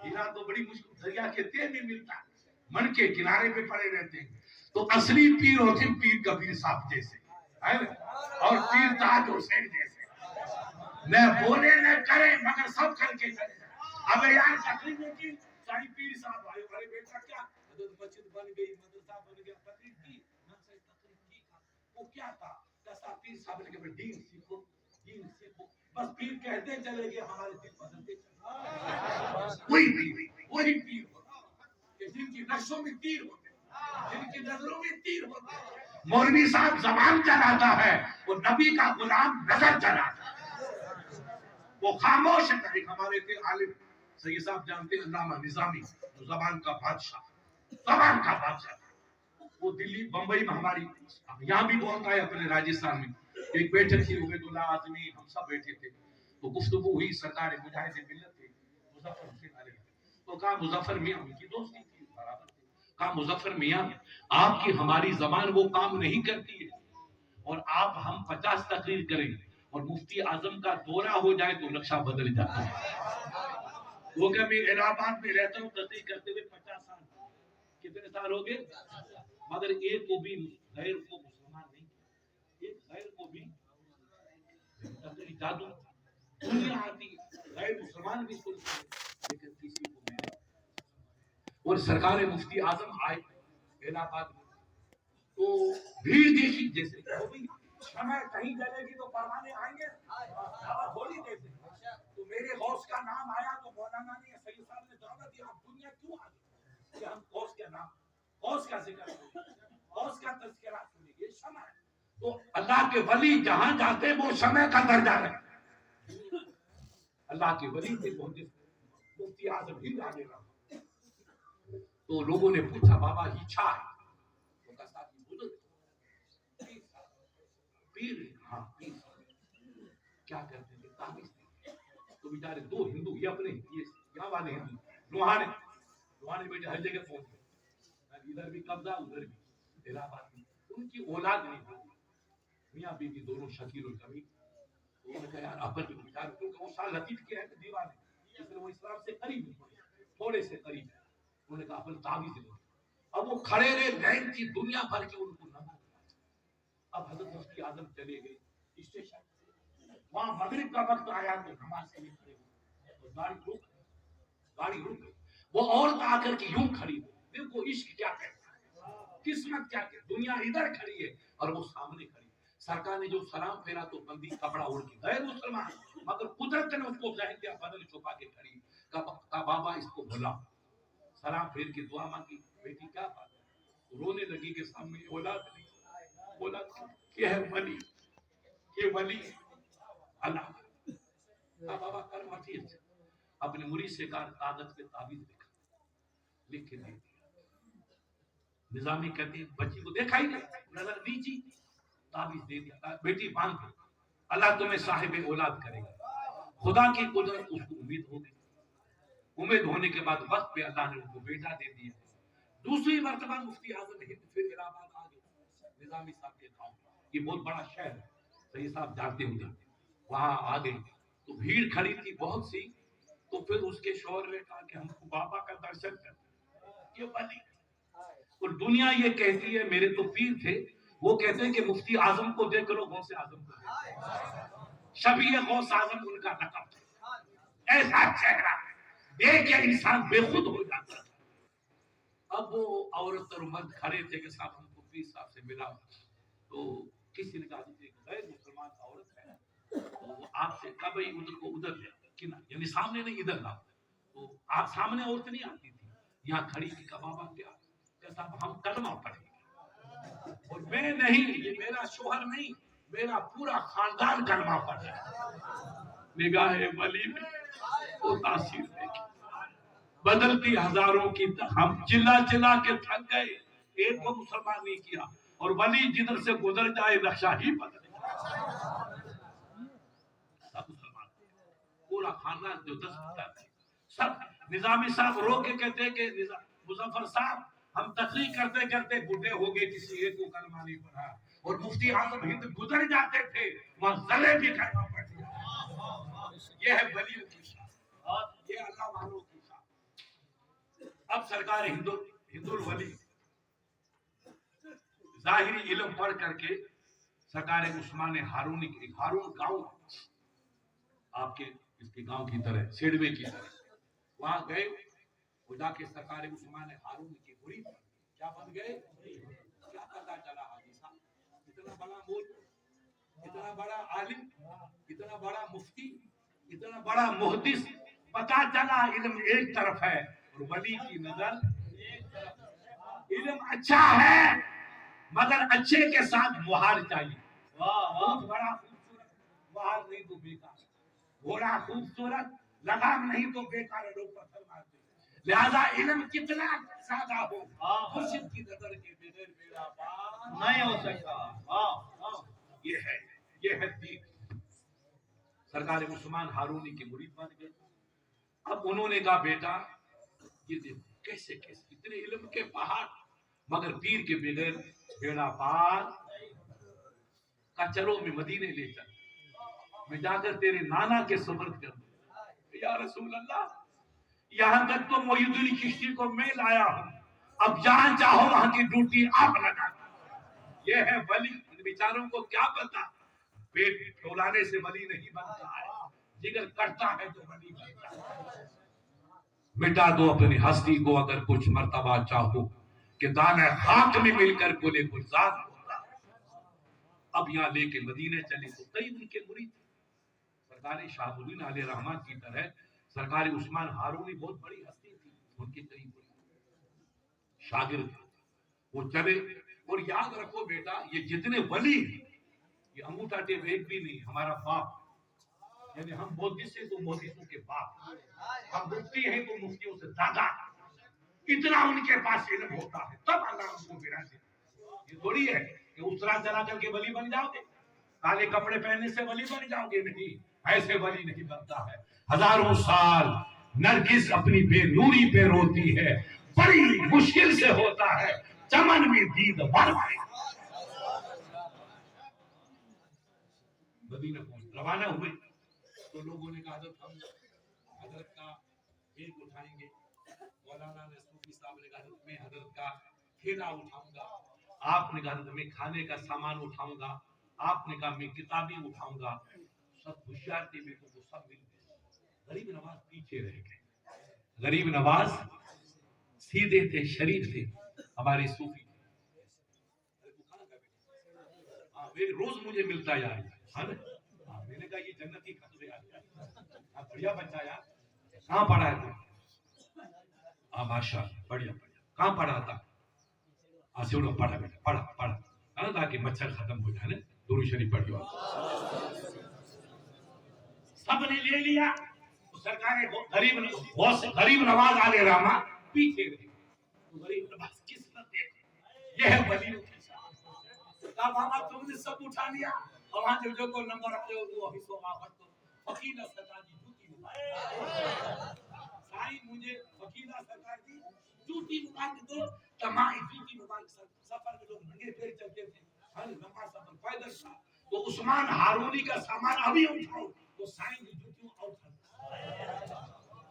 ہیرا تو بڑی مشکل دریا کے تیل میں ملتا ہے, من کے کنارے پہ پڑے رہتے ہیں. تو اصلی پیر ہوتے پیر کبیر صاحب جیسے اور پیر تاج حسین جیسے, نہ بولے نہ کرے مگر سب کر کے چلے. اب یار تقریر میں کی ساری پیر صاحب آئے, بڑے بیٹا کیا حضرت مسجد بن گئی, مدرسہ بن گیا, تقریر کی نہ سے تقریر کی. وہ کیا تھا جیسا پیر صاحب نے کہ دین سیکھو, دین سیکھو. بس پیر کہتے چلے گئے, ہمارے دل بدلتے چلے. وہی پیر ہوتا کہ جن کی نقشوں میں تیر ہوتے, جن کی نظروں میں تیر ہوتے. مولوی صاحب زبان چلاتا ہے, وہ نبی کا غلام نظر چلاتا ہے. وہ خاموش ہے. ہمارے تھے عالم سید صاحب جانتے ہیں علامہ نظامی, زبان کا بادشاہ, زبان کا بادشاہ. وہ دلی بمبئی میں ہماری یہاں بھی بولتا ہے, اپنے راجستھان میں ایک بیٹھک تھی عبید اللہ اعظمی, ہم سب بیٹھے تھے. تو گفتگو ہوئی, سرکار مجاہد ملت تھے مظفر حسین علیہ. تو کہا مظفر میاں, ان کی دوستی تھی برابر تھی, کہا مظفر میاں آپ کی ہماری زبان وہ کام نہیں کرتی ہے, اور آپ ہم 50 تقریر کریں اور مفتی اعظم کا دورہ ہو جائے تو نقشہ بدل جاتا ہے. وہ کہ میں الہ آباد میں رہتا ہوں تقریر کرتے ہوئے 50 سال, کتنے سال ہو گئے, مگر ایک کو بھی غیر کو مسلمان نہیں کیا. ایک غیر کو بھی تقریر جادو دنیا آتی غیر مسلمان بھی سنتے ہیں لیکن کسی کو نہیں. اور سرکار مفتی اعظم آئے الہ آباد میں تو بھیڑ دیکھی جیسے شمع کہیں جلے گی تو پروانے آئیں گے, ہولی جیسے. تو میرے غوث کا نام آیا تو مولانا نے سید صاحب نے دعوت دی, آپ دنیا کیوں آ گئی کہ ہم غوث کا نام, غوث کا ذکر کریں, غوث کا تذکرہ سنیں. یہ شمع ہے. تو اللہ کے ولی جہاں جاتے وہ شمع کا درجہ ہے. اللہ کے ولی سے پہنچے مفتی اعظم ہند آنے لگا. تو لوگوں نے پوچھا بابا ہی چھا ہے, تو کہا صاحب یہ بزرگ پیر, ہاں پیر کیا کرتے تھے, تعویذ. تو بیچارے دو ہندو, یہ اپنے یہاں والے ہندو روحانی بیٹے ہر جگہ پہنچ گئے, ادھر بھی قبضہ ادھر بھی الہ آباد میں. ان کی اولاد نہیں ہوئی, میاں بیوی دونوں شکیل الکبیر. انہوں نے کہا یار اپن بھی بیچارے, کیونکہ وہ شاہ لطیف کے ہیں دیوانے, اس لیے وہ اسلام سے قریب تھوڑے سے قریب ہے. انہوں نے کہا اپن تعویذ لیں. اب وہ کھڑے رہے لائن کی دنیا بھر کے, ان کو نہ. اب حضرت مفتی اعظم چلے گئے اسٹیشن, وہاں مغرب کا وقت آیا تو نماز کے لیے کھڑے ہوئے, گاڑی رک گئی. وہ عورت آ کر کے یوں کھڑی ہوئی. دیکھو عشق کیا کہتا ہے, قسمت کیا کہتا ہے. دنیا ادھر کھڑی ہے اور وہ سامنے کھڑی. سرکار نے جو سلام پھیرا تو بندی کپڑا اوڑھ کے, غیر مسلمان مگر قدرت نے اس کو ذہن دیا, بدل چھپا کے کھڑی. کہا بابا اس کو بھلا. سلام پھیر کے دعا مانگی, بیٹی کیا بات ہے. رونے لگی کہ سامنے اولاد نہیں. بولا یہ ہے ولی, یہ ولی اللہ. بابا کر مٹی اپنے مرید سے کاغذ پہ تعویذ لکھ کے دے دیا. نظامی کہتے ہیں بچی کو دیکھا ہی نہیں, نظر دیجی, تعویذ دے دیا. بیٹی باندھ دو, اللہ تمہیں صاحب اولاد کرے گا. خدا کی قدرت اس کو امید ہو گئی. امید ہونے کے بعد وقت پہ اللہ نے ان کو بیٹا دے دیا. دوسری مرتبہ مفتی اعظم ہند پھر الہ آباد آ گئے, نظامی صاحب کے گاؤں, یہ بہت بڑا شہر ہے, سید صاحب جانتے ہوں گے. وہاں آ گئے تو بھیڑ کھڑی تھی بہت سی. تو پھر اس کے شوہر نے کہا کہ ہم کو بابا کا درشن کرتے, یہ ولی. اور دنیا یہ کہتی ہے, میرے تو پیر تھے, وہ کہتے ہیں کہ مفتی اعظم کو دیکھ لو غوث اعظم کو. شبیہ غوث اعظم ان کا لقب تھا. ایسا چہرہ دیکھ کے انسان بے خود ہو جاتا تھا. اب وہ عورت اور مرد کھڑے تھے کہ صاحب ہم کو پیر صاحب سے ملا. تو کسی نے کہا غیر مسلمان عورت ہے, تو وہ آپ سے کہا بھائی ادھر کو ادھر لے. یعنی سامنے نہیں ادھر لاؤ. تو آپ سامنے عورت نہیں آتی تھی, یہاں کھڑی کی بابا کیا صاحب ہم کلمہ پڑھیں گے, اور میں نہیں, یہ میرا شوہر نہیں, میرا پورا خاندان کلمہ پڑھ رہا ہے. نگاہ ولی میں وہ تاثیر دیکھی, بدلتی ہزاروں کی. ہم چلا چلا کے تھک گئے, ایک کو مسلمان نہیں کیا, اور ولی جدھر سے گزر جائے نقشہ ہی بدل جائے. سب مسلمان, پورا خاندان جو 10 تھے سب. نظامی صاحب رو کے کہتے کہ مظفر صاحب ہم تقریر کرتے کرتے بڈھے ہو گئے, کسی ایک کو کلمہ نہیں پڑھا, اور مفتی اعظم ہند گزر جاتے تھے وہاں زلے بھی کلمہ پڑھتے. یہ ہے ولیوں کی شان, یہ اللہ والوں کی شان. اب سرکار ہند الولی ظاہری علم پڑھ کر کے سرکار عثمان ہارونی, ہارون گاؤں آپ کے اس کے گاؤں کی طرح, سیڑوے کی طرح, وہاں گئے. وہ جا کے سرکار عثمان ہارون کی مرید بن گئے. کیا بن گئے؟ کیا پتا چلا حاجی صاحب, اتنا بڑا مولوی, اتنا بڑا عالم, اتنا بڑا مفتی, اتنا بڑا محدث, پتا چلا علم ایک طرف ہے اور ولی کی نظر ایک طرف. علم اچھا ہے مگر اچھے کے ساتھ مہار چاہیے. بہت بڑا خوبصورت, مہار نہیں تو بیکار. گھوڑا خوبصورت, لگام نہیں تو بیکار, لوگ پتھر مارتے. لہذا علم کتنا سادہ ہو, مرشد کی نظر کے بغیر میرا پار نہیں ہو سکتا. یہ ہے دین. سرکار عثمان ہارونی کے مرید بن گئے. اب انہوں نے کہا بیٹا یہ دیکھو کیسے اتنے علم کے پہاڑ, مگر پیر کے بغیر بیڑا پار. کا چلو میں مدینے لے چل, میں جا کر تیرے نانا کے سپرد کر دوں. یا رسول اللہ, یہاں تک تو محی الدین چشتی کو میں لایا ہوں, اب جہاں چاہو وہاں کی ڈیوٹی آپ لگا. یہ ہے ولی. ان بیچاروں کو کیا پتا, پیٹ پھولانے سے ولی نہیں بنتا ہے, جگر کٹتا ہے تو ولی بنتا ہے. مٹا دو اپنی ہستی کو اگر کچھ مرتبہ چاہو, کہ دانہ خاک میں مل کر گلے گلزار ہوتا ہے. اب یہاں لے کے مدینے چلے تو کئی ان کے مرید. سرکار شاہ الدین علیہ رحمہ کی طرح سرکار عثمان ہارونی بہت بڑی ہستی تھی, ان کے کئی شاگرد. وہ چلے, اور یاد رکھو بیٹا یہ جتنے ولی ہیں یہ انگوٹھا ٹیپ ایک بھی نہیں. ہمارا باپ, یعنی ہم مودی سے تو مودیوں کے باپ, ہم مفتی ہیں تو مفتیوں سے دادا. اتنا ان کے پاس علم ہوتا ہے تب اللہ ان کو میرا دے. یہ تھوڑی ہے کہ اسرا چلا کر کے ولی بن جاؤ گے, کالے کپڑے پہننے سے ولی بن جاؤ گے. نہیں, ایسے ولی نہیں بنتا ہے. ہزاروں سال نرگس اپنی بے نوری پہ روتی ہے, بڑی مشکل سے ہوتا ہے چمن میں دید بڑھ گئی. مدینہ روانہ ہوئے تو لوگوں نے کہا حضرت کا ایک اٹھائیں گے. مولانا نے صوفی صاحب نے کہا میں حضرت کا تھیلا اٹھاؤں گا. آپ نے کہا میں کھانے کا سامان اٹھاؤں گا. آپ نے کہا میں کتابیں اٹھاؤں گا. سب ہوشیار تھے, میں کو سب مل گئے. غریب نواز پیچھے رہ گئے. غریب نواز سیدھے تھے, شریف تھے, ہمارے صوفی. روز مجھے ملتا یار, میں نے کہا یہ جنتی کھاتے آ بڑھیا بچہ یار, کہاں پڑھا ہے تو ماشاء بڑھیا بڑھیا, کہاں پڑھا تھا؟ آسیڑو پڑھا بیٹا, پڑھا تاکہ مچھر ختم ہو جائے. درود شریف پڑھیو. سب نے لے لیا. سرکار غریب نواز علیہ رحمہ پیچھے رہے. غریب نواز قسمت دیکھو, یہ ہے ولیوں کی شان. کہا بابا تم نے سب اٹھا لیا, اور وہاں جو کو نمبر رکھتے ہو وہ حصوں آفت کو فقیلہ سرکار کی جوتی مبارک. سائی مجھے فقیلہ سرکار کی جوتی مبارک دو. تمام جوتی مبارک. سفر میں لوگ ننگے پیر چلتے تھے, ہر لمبا سفر پیدل تھا. تو عثمان ہارونی کا سامان ابھی اٹھاؤ تو سائیں کی جوتیوں آؤٹ کرتا.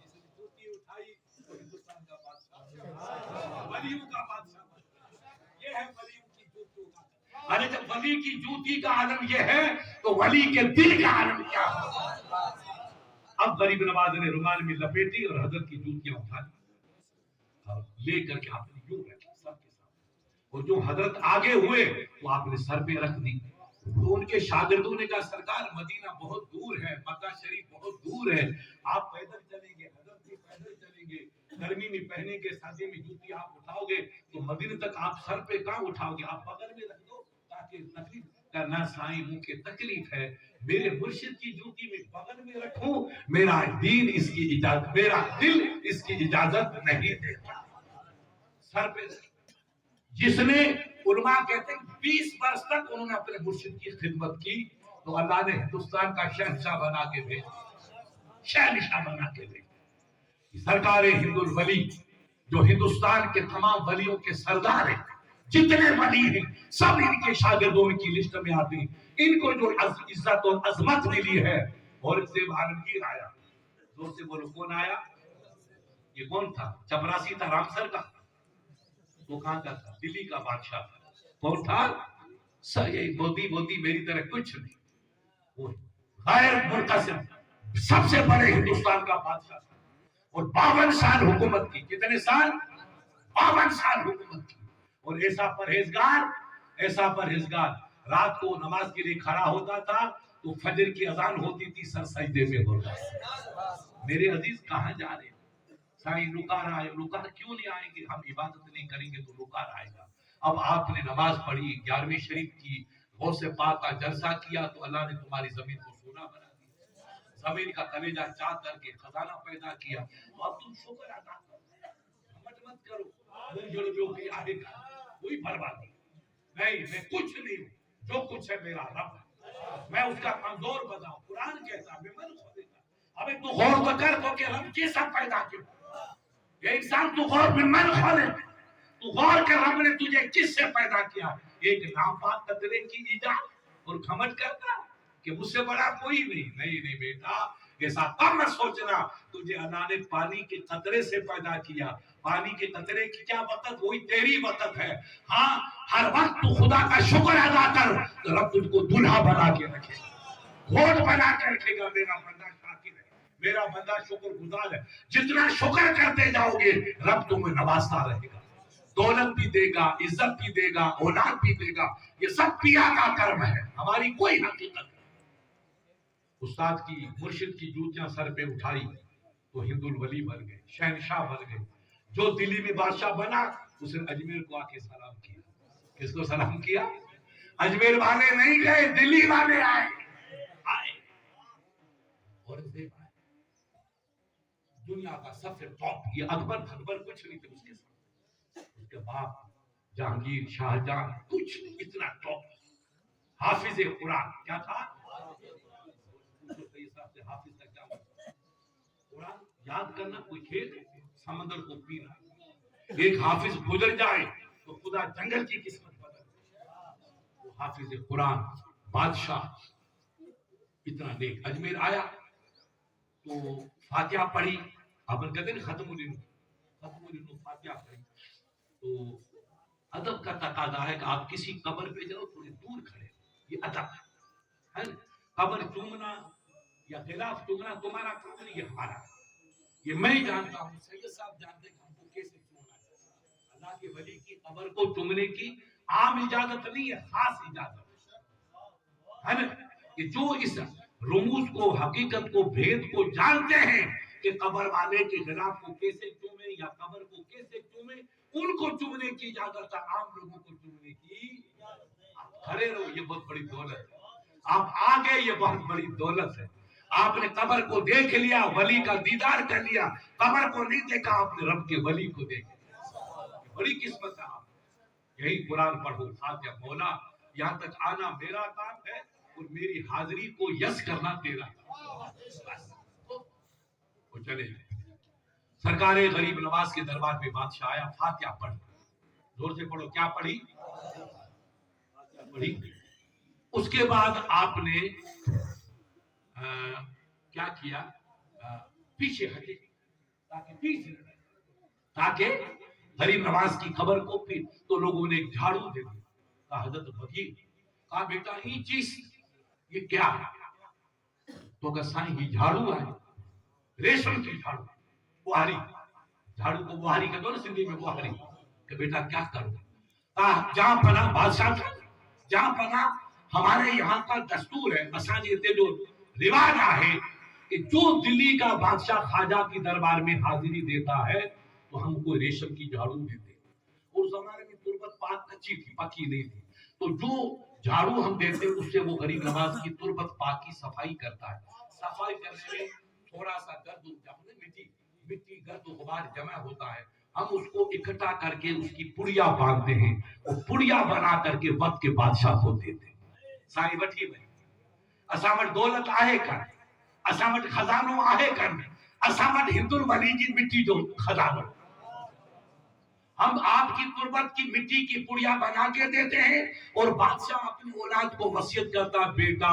جس نے جوتی اٹھائی وہ ہندوستان کا بادشاہ, ولیوں کا بادشاہ. یہ ہے ولیوں کی جوتیوں کا. ارے جب ولی کی جوتی کا عالم یہ ہے تو ولی کے دل کا عالم کیا ہے؟ اب غریب نواز نے رومال میں لپیٹی اور حضرت کی جوتیاں اٹھا لی, لے کر کے آپ نے یوں رکھی سر کے سامنے. اور جو حضرت آگے ہوئے تو آپ نے سر پہ رکھ دی. تو ان کے شاگردوں نے کہا سرکار مدینہ بہت دور ہے، مکہ شریف بہت دور ہے، آپ پیدل چلیں گے، حضرت بھی پیدل چلیں گے، گرمی میں پہنیں گے، سردی میں جوتی آپ اٹھاؤ گے تو مدینہ تک آپ سر پہ کہاں اٹھاؤ گے، آپ بغل میں رکھ دو تاکہ تکلیف کرنا سائیں منہ کے تکلیف ہے، میرے مرشد کی جوتی میں بغل میں رکھوں، میرا دین اس کی اجازت، میرا دل اس کی اجازت نہیں دیتا۔ سر پہ جس نے علماء کہتے ہیں 20 برس تک انہوں نے اپنے مرشد کی خدمت کی تو اللہ نے ہندوستان کا شہنشاہ بنا کے بھیجا، شہنشاہ بنا کے بھیجا۔ سرکار ہند الولی جو ہندوستان کے تمام ولیوں کے سردار ہیں، جتنے ولی ہیں سب ان کے شاگردوں کی لسٹ میں آتے ہیں۔ ان کو جو عزت اور عظمت ملی ہے، اورنگزیب عالمگیر آیا، زور سے بولو کون آیا؟ یہ کون تھا؟ چپراسی تھا رامسر کا؟ وہ کہاں کا تھا؟ دلی کا بادشاہ تھا۔ کون تھا؟ مودی میری طرح کچھ نہیں، وہ غیر منقسم سب سے بڑے ہندوستان کا بادشاہ تھا، اور 52 سال حکومت کی۔ کتنے سال؟ 52 سال حکومت کی۔ اور ایسا پرہیزگار رات کو نماز کے لیے کھڑا ہوتا تھا تو فجر کی اذان ہوتی تھی، سر سجدے میں ہوتا تھا۔ میرے عزیز کہاں جا رہے ہیں؟ سائیں لوکار آئے، لوکار کیوں نہیں آئیں گے؟ ہم عبادت نہیں کریں گے تو لوکار آئے گا۔ اب آپ نے نماز پڑھی، 11ویں شریف کی، غوث پاک کا جلسہ کیا تو اللہ نے تمہاری زمین کو سونا بنا دیا، زمین کا کلیجہ چاک کر کے خزانہ پیدا کیا، تو اب تم شکر ادا کرو، مت کرو جو بھی آئے گا کوئی بربادی نہیں، میں کچھ نہیں ہوں، جو کچھ ہے میرا رب ہے، میں اس کا کمزور بناؤں۔ قرآن کہتا ہے میں من کھولے گا۔ ابھی تو غور تو کر تو کہ رب کیسا پیدا کیا، یہ انسان تو غور میں من کھولے، تو غور کر رب نے تجھے کس سے پیدا کیا؟ ایک ناپاک قطرے کی ایجاد، اور گھمنڈ کرتا کہ مجھ سے بڑا کوئی نہیں۔ نہیں بیٹا، ایسا کم نہ سوچنا، تجھے اللہ نے پانی کے قطرے سے پیدا کیا، پانی کے قطرے کی کیا وقت؟ وہی تیری وقت ہے۔ ہاں، ہر وقت تو خدا کا شکر ادا کر تو رب تجھ کو دلہا بنا کے رکھے گا، گھوڑ بنا کے رکھے گا۔ میرا بندہ شاکر ہے، میرا بندہ شکر گزار ہے۔ جتنا شکر کرتے جاؤ گے رب تمہیں نوازتا رہے گا، دولت بھی دے گا، عزت بھی دے گا، اولاد بھی دے گا۔ یہ سب پیا کا کرم ہے، ہماری کوئی حقیقت نہیں۔ استاد کی، مرشد کی جوتیاں سر پہ اٹھائی تو ہند الولی بن گئے، شہنشاہ بن گئے۔ جو دلی میں بادشاہ بنا اس نے اجمیر کو آ کے سلام کیا۔ کس کو سلام کیا؟ اجمیر والے نہیں گئے، دلی والے آئے۔ اورنگزیب آئے، دنیا کا سب سے ٹاپ، یہ اکبر کچھ نہیں تھے اس کے ساتھ، اس کے باپ جہانگیر، شاہجہاں کچھ نہیں، اتنا ٹاپ۔ حافظ قرآن کیا تھا؟ حافظ کا کیا مطلب؟ قرآن یاد کرنا کوئی کھیل ہے؟ سمندر کو پینا۔ ایک حافظ گزر جائے تو خدا جنگل کی قسمت بدل دے۔ وہ حافظ قرآن بادشاہ اتنا نیک اجمیر آیا تو فاتحہ پڑھی، اپن کہتے ہیں ختم العلم فاتحہ پڑھی تو ادب کا تقاضا ہے کہ آپ کسی قبر پہ جاؤ تھوڑی دور کھڑے، یہ ادب ہے۔ قبر چومنا یا غلاف چومنا تمہارا کام نہیں، یہ ہمارا ہے۔ یہ میں جانتا ہوں، سید صاحب جانتے ہیں کہ ہم کو کیسے چومنا ہے۔ اللہ کے ولی کی قبر کو چومنے کی عام اجازت نہیں ہے، خاص اجازت ہے نا، کہ جو اس رموز کو، حقیقت کو، بھید کو جانتے ہیں کہ قبر والے کے غلاف کو کیسے چومے یا قبر کو کیسے چومے، ان کو چومنے کی اجازت ہے، عام لوگوں کو چومنے کی۔ آپ کھڑے رہو، یہ بہت بڑی دولت ہے۔ آپ آگے، یہ بہت بڑی دولت ہے۔ آپ نے قبر کو دیکھ لیا، ولی کا دیدار کر لیا، قبر کو نہیں دیکھا، آپ نے رب کے ولی کو دیکھا، بڑی قسمت ہے۔ آپ یہی قرآن پڑھو، فاتحہ مولا یہاں تک آنا میرا کام ہے اور میری حاضری کو یس کرنا تیرا کام۔ وہ چلے سرکار غریب نواز کے دربار میں بادشاہ آیا، فاتحہ پڑھی، زور سے پڑھو، کیا پڑھی؟ فاتحہ پڑھی۔ اس کے بعد آپ نے کیا کیا؟ پیچھے ہٹے تاکہ غریب نواز کی قبر کو پھر تو لوگوں نے ایک جھاڑو دے دیا، کہا حضرت بھگی، کہا بیٹا یہ چیز یہ کیا ہے؟ تو کہا سائیں یہ جھاڑو ہے، ریشم کی جھاڑو، بہاری جھاڑو کو بہاری کہتے ہیں نا سندھی میں، بہاری۔ کہ بیٹا کیا کروں؟ کہا جہاں پناہ بادشاہ تھا، جہاں پناہ ہمارے یہاں کا دستور ہے اساجی تے جو رواج ہے کہ جو دلی کا بادشاہ خواجہ کی دربار میں حاضری دیتا ہے تو ہم کو ریشم کی جھاڑو دیتے ہیں. اس زمانے میں تربت پاک کچی تھی, پکی نہیں تھی, تو جو جھاڑو ہم دیتے اس سے وہ غریب نواز کی تربت پاک کی صفائی کرتا ہے. صفائی کرنے میں تھوڑا سا گرد مٹی گرد و غبار جمع ہوتا ہے, ہم اس کو اکٹھا کر کے اس کی پڑیا باندھتے ہیں, اور پڑیا بنا کر کے وقت کے بادشاہ کو دیتے ہیں. سائی وٹھی میں اسامٹ دولت آہے کر, اسامٹ خزانوں آہے کر, اسامٹ ہندو ولی کی مٹی جو خزانوں, ہم آپ کی تربت کی مٹی کی پڑیا بنا کے دیتے ہیں. اور بادشاہ اپنی اولاد کو وصیت کرتا, بیٹا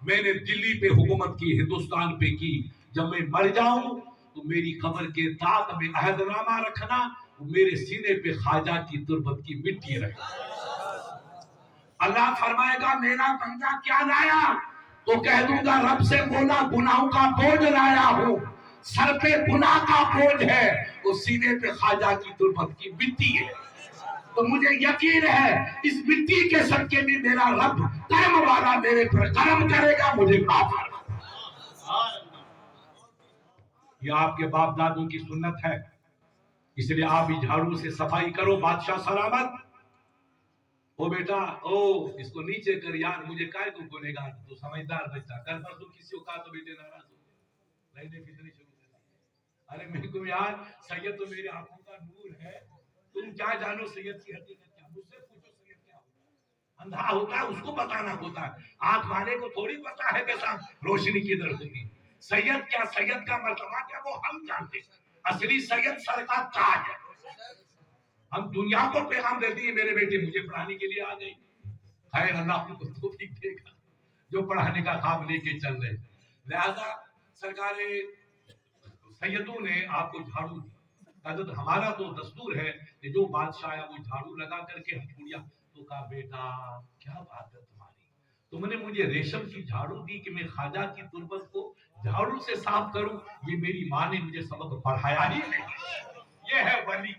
میں نے دلی پہ حکومت کی, ہندوستان پہ کی, جب میں مر جاؤں تو میری قبر کے طاق میں عہد نامہ رکھنا, میرے سینے پہ خواجہ کی تربت کی مٹی رکھنا. اللہ فرمائے گا میرا بندہ کیا لایا, تو کہہ دوں گا رب سے بولا گناہوں کا بوجھ لایا ہوں, سر پہ گناہ کا بوجھ ہے, اور سینے پہ خواجہ کی تربت کی مٹی ہے. تو مجھے یقین ہے اس مٹی کے صدقے میں میرا رب کرم والا میرے پر کرم کرے گا, مجھے معاف کرے گا. یہ آپ کے باپ دادوں کی سنت ہے, اس لیے آپ بھی جھاڑو سے صفائی کرو. بادشاہ سلامت. او بیٹا او اس کو نیچے کر یار, مجھے کائے کو بولے گا, تو سمجھدار بچہ. کل پرسوں کسی کو کہا تو بیٹے ناراض ہو گئے, نہیں فطری شروع کر دی. ارے میرے کو یار سید تو میرے آنکھوں کا نور ہے, تم کیا جانو سید کی حقیقت کیا, مجھ سے پوچھو سید کیا ہوتا. اندھا ہوتا ہے اس کو بتانا ہوتا ہے, آنکھ والے کو تھوڑی پتا ہے کہ صاحب روشنی کدھر ہوگی. سید کیا, سید کا مرتبہ کیا, وہ ہم جانتے ہیں. اصلی سید سر کا تاج ہے. ہم دنیا کو پیغام دیتے ہیں میرے بیٹے مجھے پڑھانے کے لیے آ گئی, خیر اللہ کو توفیق دے گا جو پڑھانے کا خواب لے کے چل رہے. لہذا سرکار سیدوں نے آپ کو جھاڑو دی. حضرت ہمارا تو دستور ہے کہ جو بادشاہ آیا وہ جھاڑو لگا کر کے ہتھوڑیا, تو کہا بیٹا کیا بات ہے تمہاری, تم نے مجھے ریشم کی جھاڑو دی کہ میں خواجہ کی تربت کو جھاڑو سے صاف کروں, یہ میری ماں نے مجھے سبق پڑھایا ہی نہیں. یہ ہے ولی,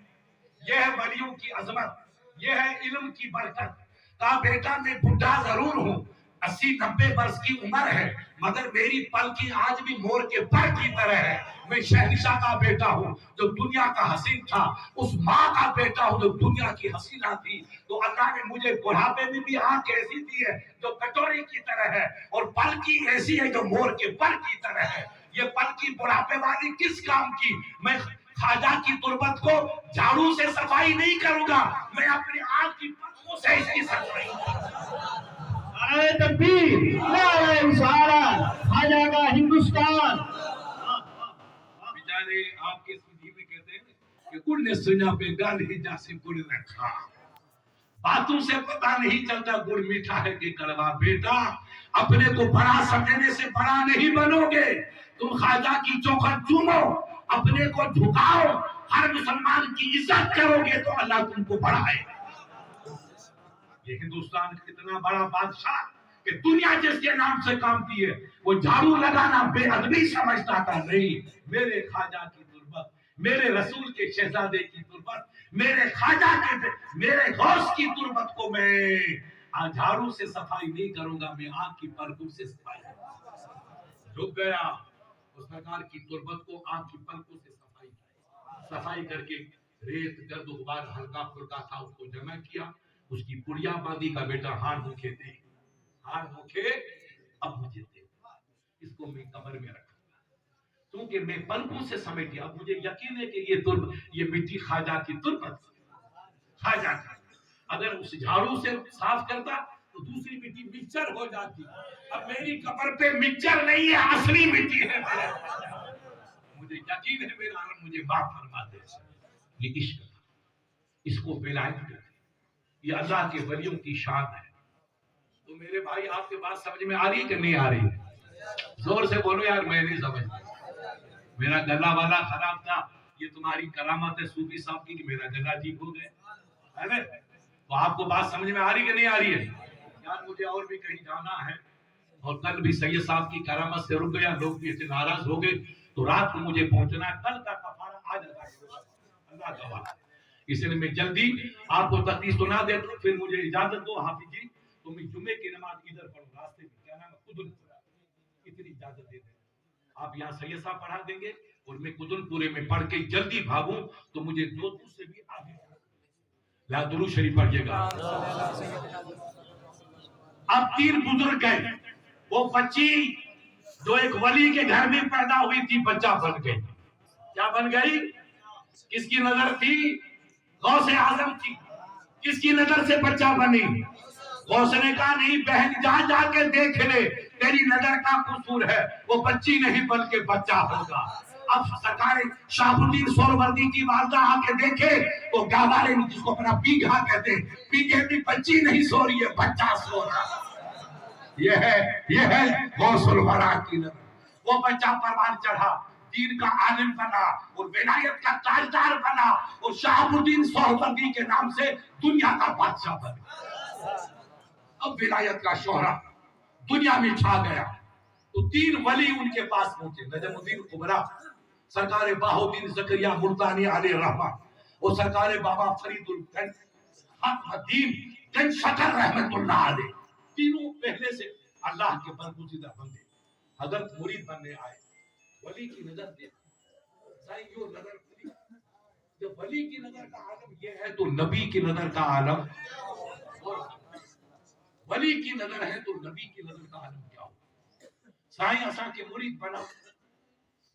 یہ ہے ولیوں کی عظمت, یہ ہے علم کی برکت. کہا بیٹا میں بڈھا ضرور ہوں, 80-90 برس کی عمر ہے, مگر میری پلکی آج بھی مور کے پر کی طرح ہے. میں شہنشاہ کا بیٹا ہوں جو دنیا کا حسین تھا, اس ماں کا بیٹا ہوں جو دنیا کی حسینہ تھی. تو اللہ نے مجھے بڑھاپے میں بھی آنکھ ایسی دی ہے جو کٹوری کی طرح ہے, اور پلکی ایسی ہے جو مور کے پر کی طرح ہے. یہ پلکی بڑھاپے والی کس کام کی, میں خواجہ کی تربت کو جھاڑو سے صفائی نہیں کروں گا, میں اپنی آنکھ کی پلکوں سے اس کی صفائی کروں گا. نعرہ تکبیر, نعرہ رسالت, خواجہ کا ہندوستان. بیچارے آپ کے سنجی میں کہتے ہیں کہ گڑ نے سنیا پہ گل ہی جیسے گڑ رکھا, باتوں سے پتا نہیں چلتا گڑ میٹھا ہے کہ کڑوا. بیٹا اپنے کو بڑا سمجھنے سے بڑا نہیں بنو گے. تم خواجہ کی چوکھٹ چومو, اپنے کو جھکاؤ, ہر مسلمان کی عزت کرو گے تو اللہ تم کو بڑھائے گا. یہ ہندوستان کتنا بڑا بادشاہ کہ دنیا جس کے نام سے کامتی ہے, وہ جھاڑو لگانا بے ادبی سمجھتا تھا. نہیں, میرے خواجہ کی تربت, میرے رسول کے شہزادے کی تربت, میرے خواجہ کے, میرے غوث کی تربت کو میں جھاڑو سے صفائی نہیں کروں گا, میں آنکھ کی پلکوں سے صفائی کروں گا. رک گیا اس سرکار کی تربت کو آنکھ کی پلکوں سے صفائی کر کے ریت گرد و غبار ہلکا پھلکا تھا اس کو جمع کیا, اس کی پڑیا باندھی. کا بیٹا ہار بھوکے دے, ہار بھوکے اب مجھے دے, اس کو میں قبر میں رکھوں گا, کیونکہ میں پلکوں سے سمیٹ گیا. اب مجھے یقین ہے کہ یہ مٹی خواجہ کی تربت, خواجہ کا. اگر اس جھاڑو سے صاف کرتا تو دوسری مٹی مکسچر ہو جاتی. اب میری قبر پہ مکسچر نہیں ہے, اصلی مٹی ہے. مجھے یقین ہے میرا رب مجھے معاف فرما دے. یہ عشق تھا, اس کو ولایت کہتے ہیں, یہ اللہ کے ولیوں کی شان ہے. تو میرے بھائی آپ کے بات سمجھ میں آ رہی ہے کہ نہیں آ رہی ہے؟ زور سے بولو یار, میں نہیں سمجھتا. میرا گلا والا خراب تھا, یہ تمہاری کرامت ہے صوفی صاحب کی کہ میرا گلا ٹھیک ہو گیا. تو آپ کو بات سمجھ میں آ رہی کہ نہیں آ رہی ہے؟ یار مجھے اور بھی کہیں جانا ہے, اور کل بھی سید صاحب کی کرامت سے رک گیا, لوگ بھی اسے ناراض ہو گئے, تو رات کو مجھے پہنچنا ہے. کل کا کفارہ آج اللہ گواہ. اس لیے میں جلدی آپ کو تقریر سنا دیتا ہوں, پھر مجھے اجازت دو حافظ جی. تو میں جمعے کی نماز ادھر پڑھوں راستے میں کیا نام ہے قدن پورا اتنی اجازت دے دیں آپ یہاں سید صاحب پڑھا دیں گے اور میں قدن پورے میں پڑھ کے جلدی بھاگوں تو مجھے دوستوں سے بھی آگے لا درود شریف پڑھیے گا اب 3 بزرگ گئے وہ بچی جو ایک ولی کے گھر میں پیدا ہوئی تھی بچہ بن گئی کیا بن گئی کس کی نظر تھی غوث اعظم کی کس کی نظر سے بچہ بنی غوث نے کہا نہیں بہن جا کے دیکھ لے تیری نظر کا قصور ہے وہ بچی نہیں بلکہ بچہ ہوگا اب سرکار شاہ الدین سہروردی کی والدہ آ کے دیکھے تو گاوالے جس کو اپنا پیگھا کہتے ہیں پیگھے میں بچی نہیں سو رہی ہے بچہ سو رہا یہ ہے غوث الورا کی نظر وہ بچہ پروان چڑھا دین کا عالم بنا اور ولایت کا تاجدار بنا اور شاہ الدین سہروردی کے نام سے دنیا کا بادشاہ بنا اب ولایت کا شہرہ دنیا میں چھا گیا تو 3 ولی ان کے پاس پہنچے نجم الدین کبرا سرکار بہاؤالدین زکریا ملتانی علیہ رحمہ اور سرکار بابا فرید الدین حق الدین گنج شکر رحمت اللہ علیہ تینوں پہلے سے اللہ کے برگزیدہ بندے حضرت مرید بننے آئے ولی کی نظر دیکھ سائیو نظر ولی جب ولی کی نظر کا عالم یہ ہے تو نبی کی نظر کا عالم ولی کی نظر ہے تو نبی کی نظر کا عالم کیا ہو سائیں اسا کے مرید بنا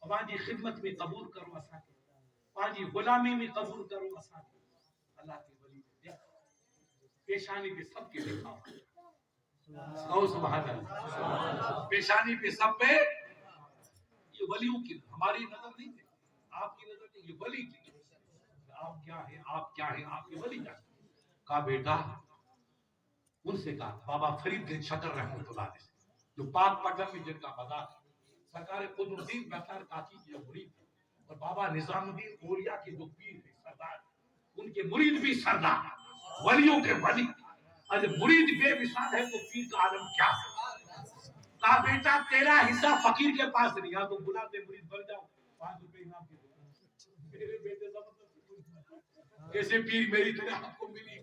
پانچی خدمت میں قبول کرو اسا کے پانچی غلامی میں قبول کرو اسا کے اللہ کے ولی نے پیشانی پہ سب کے لکھا ہو سبحان اللہ پیشانی پہ سب پہ یہ ولیوں کی ہماری نظر نہیں ہے آپ کی نظر نہیں یہ ولی کی آپ کیا ہیں آپ کیا ہیں آپ کے ولی کیا کہا بیٹا ان سے کہا بابا فرید گنج شکر رحمت اللہ علیہ جو پاک پٹن میں جن کا مزار سرکار قطب الدین بہتر کاکی کی مرید اور بابا نظام الدین اولیاء کے جو پیر ہیں سردار ان کے مرید بھی سردار ولیوں کے ولی اگر مرید بے مثال ہے تو پیر کا عالم کیا ہے کہا بیٹا تیرا حصہ فقیر کے پاس نہیں ہے تو بلاتے مرید بن جاؤ 5 روپے انعام کے دو میرے بیٹے زبردست کیسے پیر میری طرح آپ کو ملی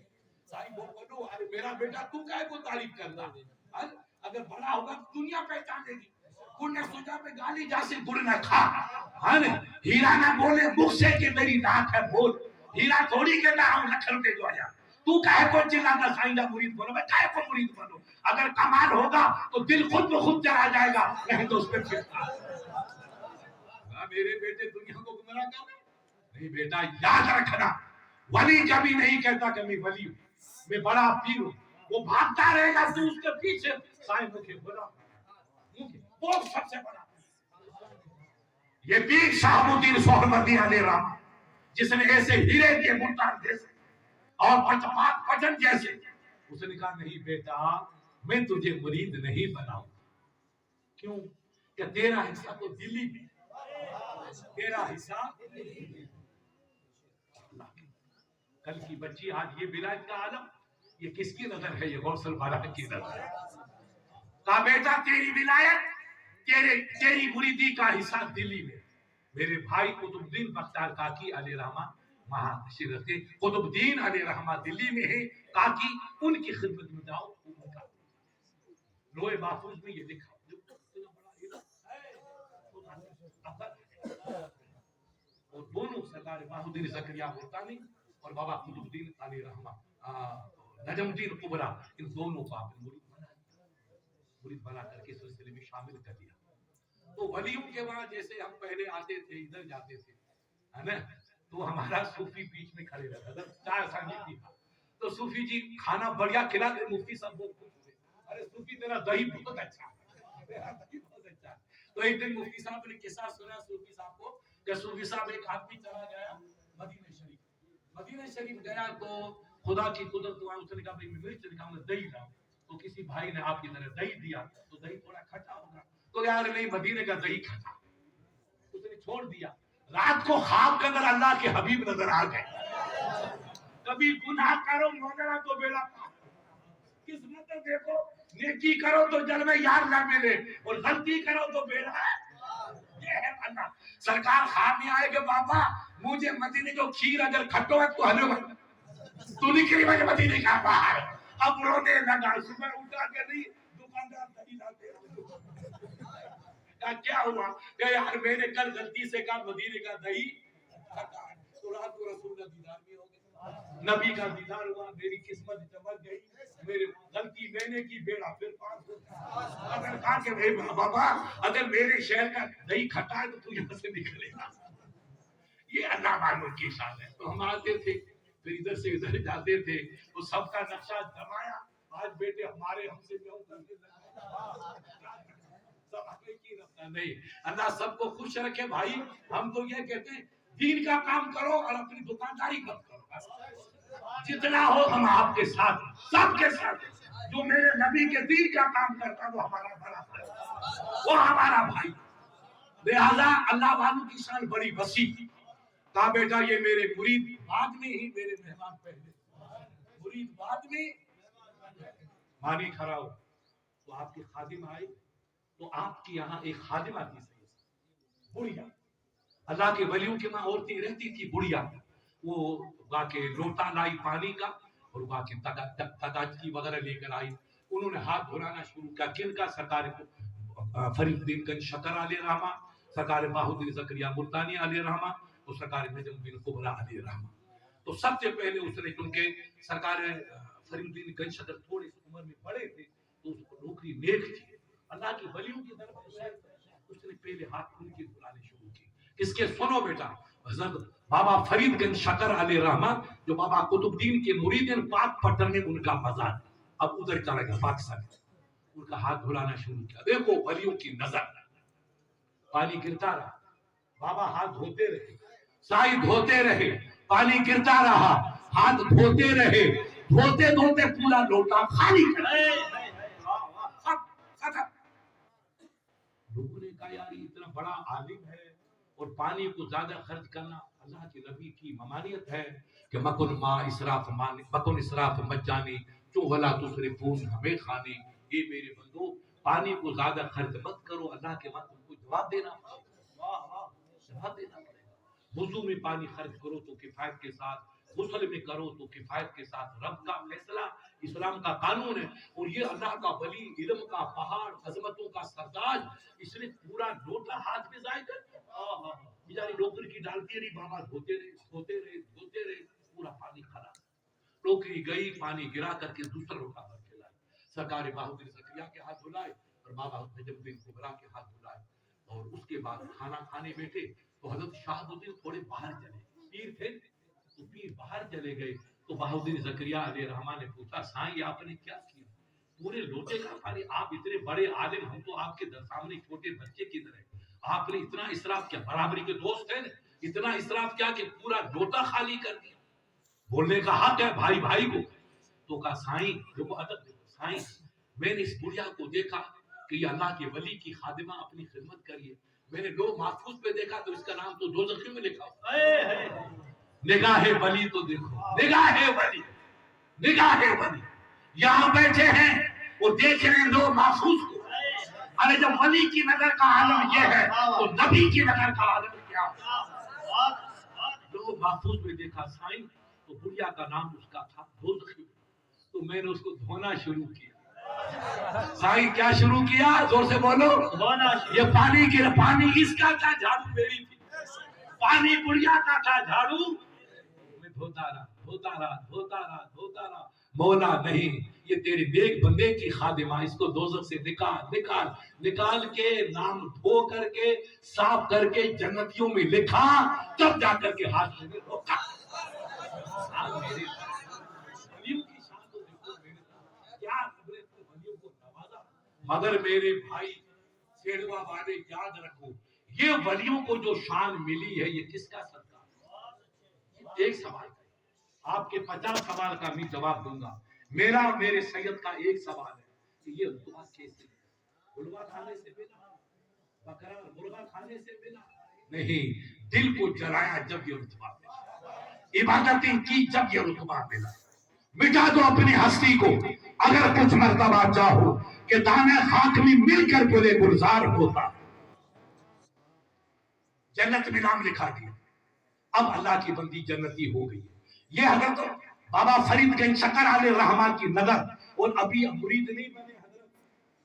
سائی بولو ارے میرا بیٹا تو کائے کو تعریف کرنا اگر بڑا ہوگا دنیا پہچان دے گی گڑ نے سوچا پہ گالی جا سے گڑ نہ کھا ہیرا نہ بولے مخ سے کہ میری ناک ہے بول ہیرا تھوڑی کہ نہ ہم لکھن کے جو آیا تو کہے کو چلانا سائنڈا مرید بنو میں کہے کو مرید بنو اگر کمال ہوگا تو دل خود بخود چلا جائے گا نہیں تو اس پہ پھرتا میرے بیٹے دنیا کو گمراہ کر نہیں بیٹا یاد رکھنا ولی کبھی نہیں کہتا کہ میں ولی ہوں میں بڑا پیر ہوں وہ بھاگتا رہے گا تو اس کے پیچھے سائیں مکھے بڑا وہ سب سے بڑا یہ پیر شاہ الدین سہروردی علیہ رحمہ جس نے ایسے ہیرے دیے ملتان جیسے اور پاک پٹن جیسے اس نے کہا نہیں بیٹا میں تجھے مرید نہیں بناؤں کیوں کہ تیرا حصہ تو دلی میں تیرا حصہ کل کی بچی آج یہ ولایت کا عالم یہ کس کی نظر ہے یہ غوث الورا کی نظر ہے کہا بیٹا تیری ولایت تیری مریدی کا حصہ دلی میں میرے بھائی قطب الدین بختیار کاکی علیہ رحمہ وہاں تشریف رکھتے قطب الدین علیہ رحمہ دلی میں ہے کاکی ان کی خدمت میں جاؤ ان کا لوہے محفوظ میں یہ لکھا اور دونوں سرکار بہاؤالدین زکریا ملتانی اور بابا قطب الدین علیہ رحمہ نجم الدین کبرا ان دونوں کو آپ نے مرید بنا کر کے سلسلے میں شامل کر دیا تو ولیوں کے وہاں جیسے ہم پہلے آتے تھے ادھر جاتے تھے ہے نا تو ہمارا صوفی بیچ میں کھڑے رہتا تھا چائے سانجی تھی تو صوفی جی کھانا بڑھیا کھلا دے مفتی صاحب بہت خوش ہوئے ارے صوفی تیرا دہی بہت اچھا ہے تو ایک دن مفتی صاحب نے قصہ سنا صوفی صاحب کو کہ صوفی صاحب ایک آدمی چلا گیا مدینہ شریف گیا تو خدا کی قدرت ہوا اس نے کہا بھائی مرچ نکال میں دہی لاؤ تو کسی بھائی نے آپ کی طرح دہی دیا تو دہی تھوڑا کھٹا ہوگا تو یار نہیں مدینے کا دہی کھٹا اس نے چھوڑ دیا رات کو خواب کے اندر اللہ کے حبیب نظر آ گئے کبھی گناہ کرو مولانا تو بیڑا قسمت دیکھو نیکی کرو تو جل میں یار نہ ملے اور غلطی کرو تو بیڑا یہ ہے اللہ سرکار خواب میں آئے کہ بابا مجھے مدینے جو کھیر اگر کھٹو ہے تو ہلو تو نکلی مجھے مدینے کا باہر اب رونے لگا، صبح اٹھا کے نہیں دکاندار دہی لاتے کیا ہوا کہ یار میں نے کل غلطی سے کہا مدینے کا دہی کھٹا ہے، تو رات کو رسول کا دیدار بھی ہو گیا، نبی کا دیدار ہوا، میری قسمت چمک گئی، میری غلطی میں نے کی، بیڑا پھر پاس ہو گیا۔ اگر کہا کہ بھائی بابا اگر میرے شہر کا دہی کھٹا ہے تو تو یہاں سے نکلے گا، یہ اللہ والوں کی شان ہے۔ تو ہم آتے تھے پھر ادھر سے ادھر جاتے تھے، تو سب کا نقشہ جمایا، آج بیٹے ہمارے ہم سے کیوں کرنے لگے، سب ہمیں کی رکھتا نہیں۔ اللہ سب کو خوش رکھے بھائی، ہم تو یہ کہتے ہیں دین کا کام کرو اور اپنی دکانداری کم کرو، جتنا ہو ہم آپ کے ساتھ، سب کے ساتھ۔ جو میرے نبی کے دین کا کام کرتا وہ ہمارا بڑا بھائی، وہ ہمارا بھائی۔ لہذا اللہ والوں کی شان بڑی وسیع۔ کہا بیٹا یہ میرے مرید بعد میں ہی، میرے مہمان پہلے، مرید بعد میں۔ مانی کھڑا ہو تو آپ کی خادم آئی، تو آپ کی یہاں ایک خادمہ تھی بڑھیا، اللہ کے ولیوں کے وہاں عورتیں رہتی تھی بڑھیا، وہ گا کے لوٹا لائی پانی کا اور گا کے تگاچی وغیرہ لے کر آئی، انہوں نے ہاتھ دھلانا شروع کیا، کن کا؟ سرکار فرید الدین گنج شکر علیہ رحمہ، سرکار بہاؤالدین زکریہ ملتانی علیہ رحمہ، اور سرکار نجم بن قبرہ علیہ رحمہ۔ تو سب سے پہلے اس نے، کیونکہ سرکار فرید الدین گنج شکر تھوڑی سی عمر میں بڑے تھے تو اس کو نوکری نیک تھی، اللہ کی ولیوں کی طرف اس نے پہلے ہاتھ کھول کے بلانے شروع کی۔ کس کے؟ سنو بیٹا، حضرت بابا فرید گنج شکر علیہ رحمہ جو بابا قطب الدین کے مرید ہیں، پاک پٹن میں ان کا مزار، اب ادھر چلا گیا پاکستان، ان کا ہاتھ دھلانا شروع کیا۔ دیکھو ولیوں کی نظر، پانی گرتا رہا، بابا ہاتھ دھوتے رہے، سائی دھوتے رہے، پانی گرتا رہا، ہاتھ دھوتے رہے، دھوتے دھوتے پورا لوٹا خالی کر دیا۔ لوگوں نے کہا یار اتنا بڑا عالم ہے اور پانی کو زیادہ خرچ کرنا اللہ کے نبی کی ممانعت ہے کہ مکن ما اسراف مجانی جو ولا تصرفون ہمیں خانے۔ یہ میرے بندو پانی کو زیادہ خرچ مت کرو، اللہ کے وقت تم کو جواب دینا پڑے گا، جواب دینا پڑے گا۔ وضو میں پانی خرچ کرو تو کفایت کے ساتھ، غسل میں کرو تو کفایت کے ساتھ، رب کا فیصلہ، اسلام کا قانون ہے۔ اور یہ اللہ کا ولی، علم کا پہاڑ، عظمتوں کا سردار، اس نے پورا لوٹا ہاتھ میں ضائع کر دیا۔ بیچاری ڈوکری کی ڈالتی رہی، بابا دھوتے رہے، پورا پانی خراب۔ ڈوکری گئی، پانی گرا کر کے دوسرا لوٹا بھر کے لائی، سرکار بہاؤالدین زکریہ کے ہاتھ دھلائے اور بابا نجم بن قبرہ کے ہاتھ دھلائے، اور اس کے بعد کھانا کھانے بیٹھے تو حضرت شہاب الدین تھوڑے باہر چلے، پیر تھے تو پیر باہر چلے گئے، تو بہاؤالدین زکریہ علیہ رحمہ نے پوچھا سائیں آپ نے کیا کیا؟ پورے لوٹے کا پانی، آپ اتنے بڑے عالم، ہم تو آپ کے سامنے چھوٹے بچے کی طرح، آپ نے اتنا اسراف کیا؟ برابری کے دوست ہیں، اتنا اسراف کیا کہ پورا لوٹا خالی کر دیا؟ بولنے کا حق ہے بھائی بھائی کو۔ تو کہا سائیں دیکھو ادب دیکھو، سائیں میں نے اس بڑھیا کو دیکھا کہ یہ اللہ کے ولی کی خادمہ اپنی خدمت کریے، میں نے لوگ محفوظ پہ دیکھا تو اس کا نام تو دوزخی میں لکھا ہوا۔ نگاہ ولی تو دیکھو، نگاہ ولی، نگاہ ولی، یہاں بیٹھے ہیں وہ دیکھ رہے ہیں لوگ محفوظ کو۔ ارے جب ولی کی نظر کا عالم یہ ہے تو نبی کی نظر کا عالم کیا؟ لوگ محفوظ میں دیکھا سائیں تو بڑھیا کا نام اس کا تھا دوزخی، تو میں نے اس کو دھونا شروع کیا۔ سائیں کیا شروع کیا؟ زور سے بولو۔ یہ پانی کی، پانی اس کا تھا، جھاڑو میری تھی، پانی بڑھیا کا تھا، جھاڑو میں دھوتا رہا۔ مولا نہیں، یہ تیرے نیک بندے کی خادمہ، اس کو دوزخ سے نکال کے نام دھو کر کے صاف کر کے جنتیوں میں لکھا، تب جا کر کے ہاتھ میں روکا۔ میرے ولیوں کی شان تو دیکھو، کیا ولیوں کو نوازا۔ مگر میرے بھائی سیڑوا والے یاد رکھو، یہ ولیوں کو جو شان ملی ہے یہ کس کا صدقہ؟ ایک سوال آپ کے 50 سوال کا میں جواب دوں گا، میرا اور میرے سید کا ایک سوال ہے کہ یہ رتبہ کیسے مرغا کھانے سے ملا؟ بکرا مرغا کھانے سے ملا؟ نہیں، دل کو جلایا جب یہ رتبہ ملا، عبادتیں کی جب یہ رتبہ ملا۔ مٹا دو اپنی ہستی کو، اگر کچھ مرتبہ چاہو کہ دانے خاک میں مل کر گلے گلزار ہوتا۔ جنت میں نام لکھا دیا، اب اللہ کی بندی جنتی ہو گئی ہے۔ یہ حضرت بابا فرید گنج شکر علیہ رحمہ کی نظر، اور ابھی مرید نہیں بنے حضرت،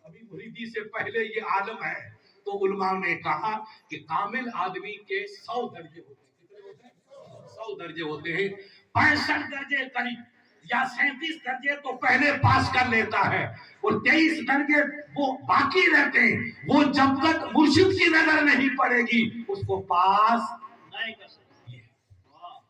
ابھی مریدی سے پہلے یہ عالم ہے. تو علماء نے کہا کہ کامل آدمی کے 100 درجے ہوتے ہیں. کتنے ہوتے ہیں؟ 100 درجے ہوتے ہیں. 65 درجے قریب یا 37 درجے تو پہلے پاس کر لیتا ہے، اور 23 درجے وہ باقی رہتے ہیں. وہ جب تک مرشد کی نظر نہیں پڑے گی اس کو پاس نہیں کر سکتے.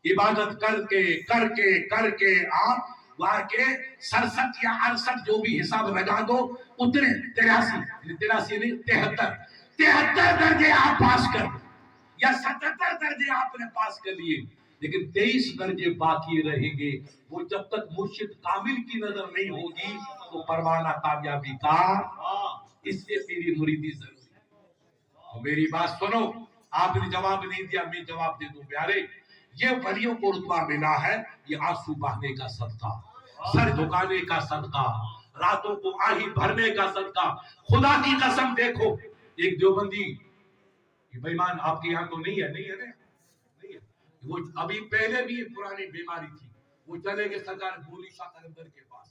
عبادت کر کے آپ وہاں کے 67 یا 68 جو بھی حساب لگا دو، اتنے 83 نہیں 73 درجے آپ پاس کر، یا 77 درجے آپ نے پاس کر لیے، لیکن 23 درجے باقی رہیں گے. وہ جب تک مرشد کامل کی نظر نہیں ہوگی تو پروانہ کامیابی کا. اس سے میری مریدی ضروری ہے. میری بات سنو، آپ نے جواب نہیں دیا، میں جواب دے دوں. پیارے، یہ ولیوں کو رتبہ ملا ہے یہ آنسو بہانے کا صدقہ، سر جھکانے کا صدقہ، راتوں کو آہی بھرنے کا صدقہ. خدا کی قسم دیکھو، ایک دیوبندی بھائی مان آپ کے یہاں تو نہیں ہے نا، نہیں ہے. وہ ابھی پہلے بھی پرانی بیماری تھی، وہ چلے گئے سرکار بولی شاہ قلندر کے پاس،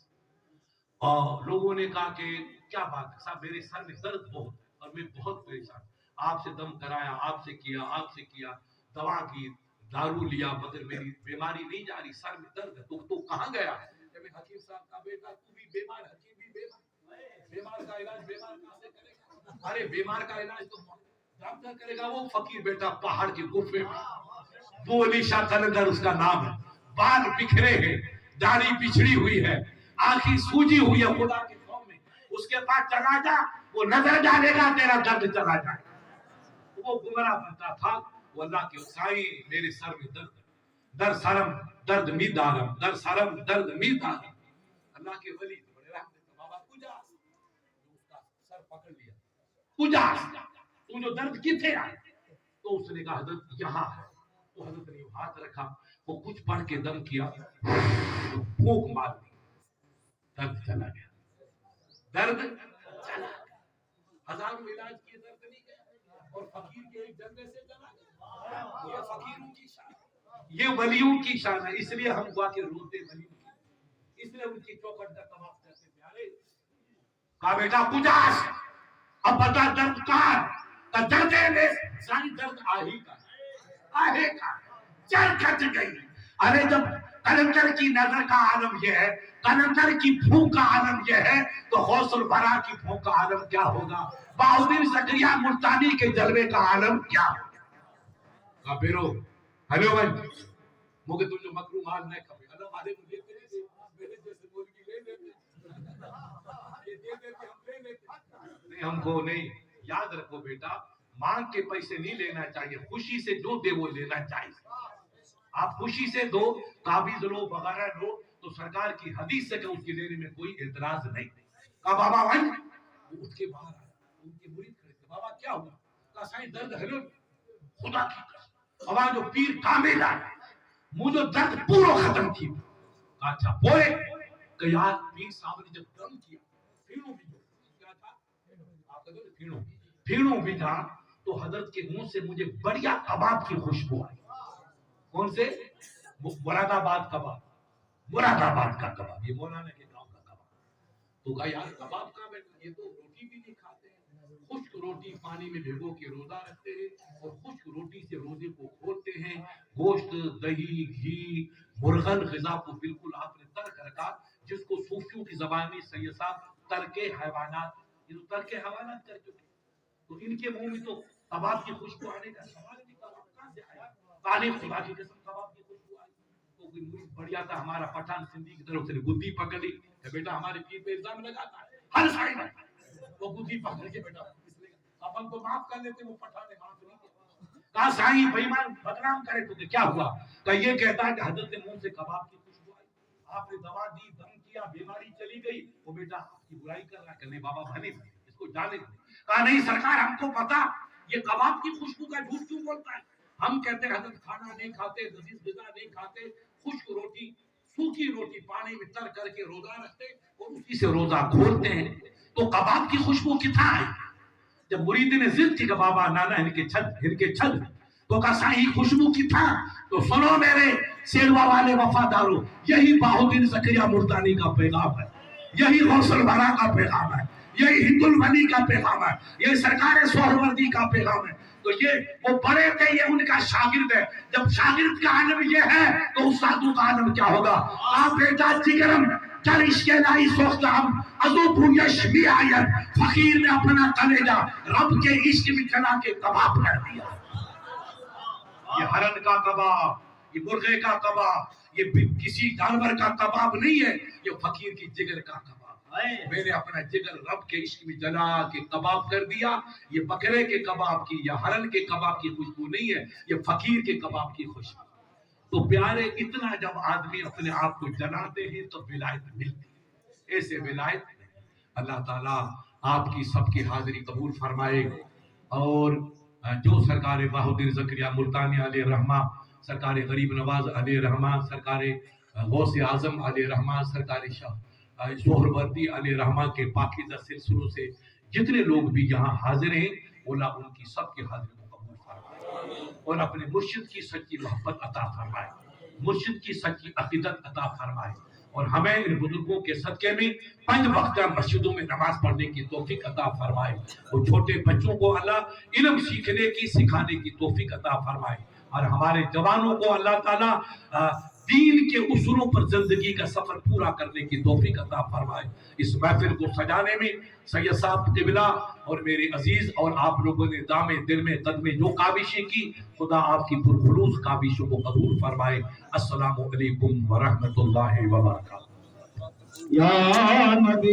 اور لوگوں نے کہا کہ کیا بات ہے صاحب، میرے سر میں درد بہت اور میں بہت پریشان، آپ سے دم کرایا، آپ سے کیا دوا کی، دارو لیا، مگر میری بیماری نہیں جا رہی، سر میں درد ہے. تو کہاں گیا؟ حکیم صاحب کا بیٹا، تو بھی بیمار، حکیم بھی بیمار کا علاج بیمار کہاں سے کرے گا؟ ارے بیمار کا علاج تو ڈاکٹر کرے گا. وہ فقیر بیٹا پہاڑ کے گفے میں، بولی شاہ قلندر اس کا نام ہے، بال بکھرے ہیں، داڑھی بچھڑی ہوئی ہے، آنکھیں سوجی ہوئی ہے خدا کے قوم میں. اس کے پاس چلا جا، وہ نظر ڈالے گا، تیرا درد چلا جائے. وہ گمراہ بنتا تھا. وہ اللہ کے سائیں میرے سر میں درد، در سرم درد می دارم، در سرم درد می دارم. اللہ کے ولی بڑے رحمت کا بابا کجاس، اس کا سر پکڑ لیا، کجاس تو جو درد کتنے آئے؟ تو اس نے کہا حضرت یہاں ہے. تو حضرت نے ہاتھ رکھا، وہ کچھ پڑھ کے دم کیا، پھونک مار دی، درد چلا گیا. درد چلا گیا. ہزاروں علاج کیے درد نہیں گیا، اور فقیر کے ایک جنبے سے چلا گیا. یہ فقیروں کی شان ہے، یہ ولیوں کی شان ہے. اس لیے ہم دعا کے روتے ولیوں کی، اس لیے ان کی چوکھٹ کا طواف کرتے. پیارے کہا بیٹا کجاس، اب بتا درد کہاں ہے؟ درد ہے ساری درد آہی کا چل کٹ گئی. ارے جب قلندر کی نظر کا عالم یہ ہے، قلندر کی پھونک کا عالم یہ ہے، تو غوث الورا کی پھونک کا عالم کیا ہوگا؟ بہاؤالدین زکریا ملتانی کے جلوے کا عالم کیا ہوگا؟ بیرو ہلو بھائی مجھے تم جو مکرو مال نہیں کھپے اللہ والے کو دیتے ہیں، میرے جیسے مولوی لے لیتے یہ دے دیتے ہم لے لیتے نہیں. ہم کو نہیں. یاد رکھو بیٹا، مانگ کے پیسے نہیں لینا چاہیے، خوشی سے جو دے وہ لینا چاہیے. آپ خوشی سے دو، قابض لو وغیرہ لو، تو سرکار کی حدیث سے کہ اس کے لینے میں کوئی اعتراض نہیں. کہا بابا بھائی، وہ اٹھ کے باہر آیا، ان کے مرید کھڑے تھے. بابا کیا ہوا؟ کہا سائیں درد ہے نا، خدا کی قسم. بابا جو پیر کامل آیا، مجھے درد پورا ختم کی. کہا اچھا بولے کہ یار پیر صاحب نے جب دم کیا، پھینوں بھی جو کیا تھا آپ کہتے ہیں پھینوں بھی تھا، تو حضرت کے منہ سے مجھے بڑھیا کباب کی خوشبو آئی. کون سے؟ مراد آباد کباب، مراد آباد کا کباب، یہ مولانا کے گاؤں کا کباب. تو کہا یار کباب کا بیٹا، یہ تو روٹی بھی نہیں کھاتے ہیں، خشک روٹی پانی میں بھگو کے روزہ رکھتے ہیں، اور خشک روٹی سے روزے کو کھولتے ہیں. گوشت، دہی، گھی، مرغن غذا کو بالکل آپ نے ترک رکھا، جس کو صوفیوں کی زبان میں سید صاحب ترک حیوانات، یہ تو ترک حیوانات کر چکے. تو ان کے منہ میں تو کباب کی خوشبو آنے کا سوال نہیں. کباب کہاں سے آیا؟ کالی خدا کی قسم کباب کی خوشبو آئی. تو کوئی مرید بڑھیا تھا ہمارا پٹھان سندھی کی طرف سے گدی پکڑ لی کہ بیٹا ہمارے پیر پہ الزام لگاتا ہے ہر سائن ہے. وہ گدی پکڑ کے بیٹا اس لیے اپن کو معاف کر لیتے، وہ پٹھان نے معاف نہیں کیا. کہا سائیں بےمان بدنام کرے تو کیا ہوا؟ کہ یہ کہتا ہے کہ حضرت کے منہ سے کباب کی خوشبو آئی، آپ نے دوا دی، دم کیا، بیماری چلی گئی. وہ بیٹا آپ کی برائی کر رہا ہے کہ نہیں بابا بھلے اس کو جانے دیں. کہا نہیں سرکار ہم کو پتا یہ کباب کی خوشبو کا جھوٹ کیوں بولتا ہے. ہم کہتے ہیں حضرت کھانا نہیں کھاتے، لذیذ غذا نہیں کھاتے، خشک روٹی، سوکھی روٹی پانی میں تر کر کے روزہ رکھتے اور اسی سے روزہ کھولتے ہیں. تو کباب کی خوشبو کتنا ہے؟ جب مرید نے ضد کی کہ بابا نانا ان کے چھد تو کسائی خوشبو کی تھا. تو سنو میرے سیلوا والے وفاداروں، یہی بہاؤالدین زکریا ملتانی کا پیغام ہے، یہی غوث الورا کا پیغام ہے، یہی ہند الولی کا پیغام ہے، یہی سرکار سہروردی کا پیغام ہے. تو یہ وہ بڑے تھے، یہ ان کا شاگرد ہے. جب شاگرد کا عالم یہ ہے تو استادوں کا عالم کیا ہوگا؟ آپ بیٹا جگرم چل عشق لائی سوخت ہم ازو پویش بھی آیت. فقیر نے اپنا کلیجہ رب کے عشق میں چلا کے کباب کر دیا. یہ ہرن کا کباب، یہ مرغے کا کباب، یہ کسی جانور کا کباب نہیں ہے، یہ فقیر کی جگر کا کباب. میں نے اپنا جگر رب کے عشق میں جلا کے کباب کر دیا. یہ بکرے کے کباب کی یا ہرن کے کباب کی خوشبو نہیں ہے، یہ فقیر کے کباب کی خوشبو. تو پیارے، اتنا جب آدمی اپنے آپ کو جلاتے ہیں تو ولایت ملتی ہے. ایسے ولایت اللہ تعالیٰ آپ کی سب کی حاضری قبول فرمائے. اور جو سرکار بہاؤالدین زکریا ملتانی علیہ رحمہ، سرکار غریب نواز علیہ رحمہ، سرکار غوث اعظم علیہ رحمہ، سرکار سہروردی علیہ رحمہ کے پاکیزہ سلسلوں سے جتنے لوگ بھی یہاں حاضر ہیں، اللہ ان کی سب کی حاضری کو قبول فرمائے اور اپنے مرشد کی سچی محبت عطا فرمائے، مرشد کی سچی عقیدت عطا فرمائے. اور ہمیں ان بزرگوں کے صدقے میں 5 وقتہ مسجدوں میں نماز پڑھنے کی توفیق عطا فرمائے، اور چھوٹے بچوں کو اللہ علم سیکھنے کی سکھانے کی توفیق عطا فرمائے. اور ہمارے جوانوں کو اللہ تعالیٰ دین کے اصولوں پر زندگی کا سفر پورا کرنے کی توفیق عطا فرمائے. اس محفل کو سجانے میں سید صاحب قبلہ اور میرے عزیز اور آپ لوگوں نے دامے دل میں قدمے جو کاوشیں کی، خدا آپ کی پرخلوص کاوشوں کو قبول فرمائے. السلام علیکم ورحمۃ اللہ وبرکاتہ. یا نبی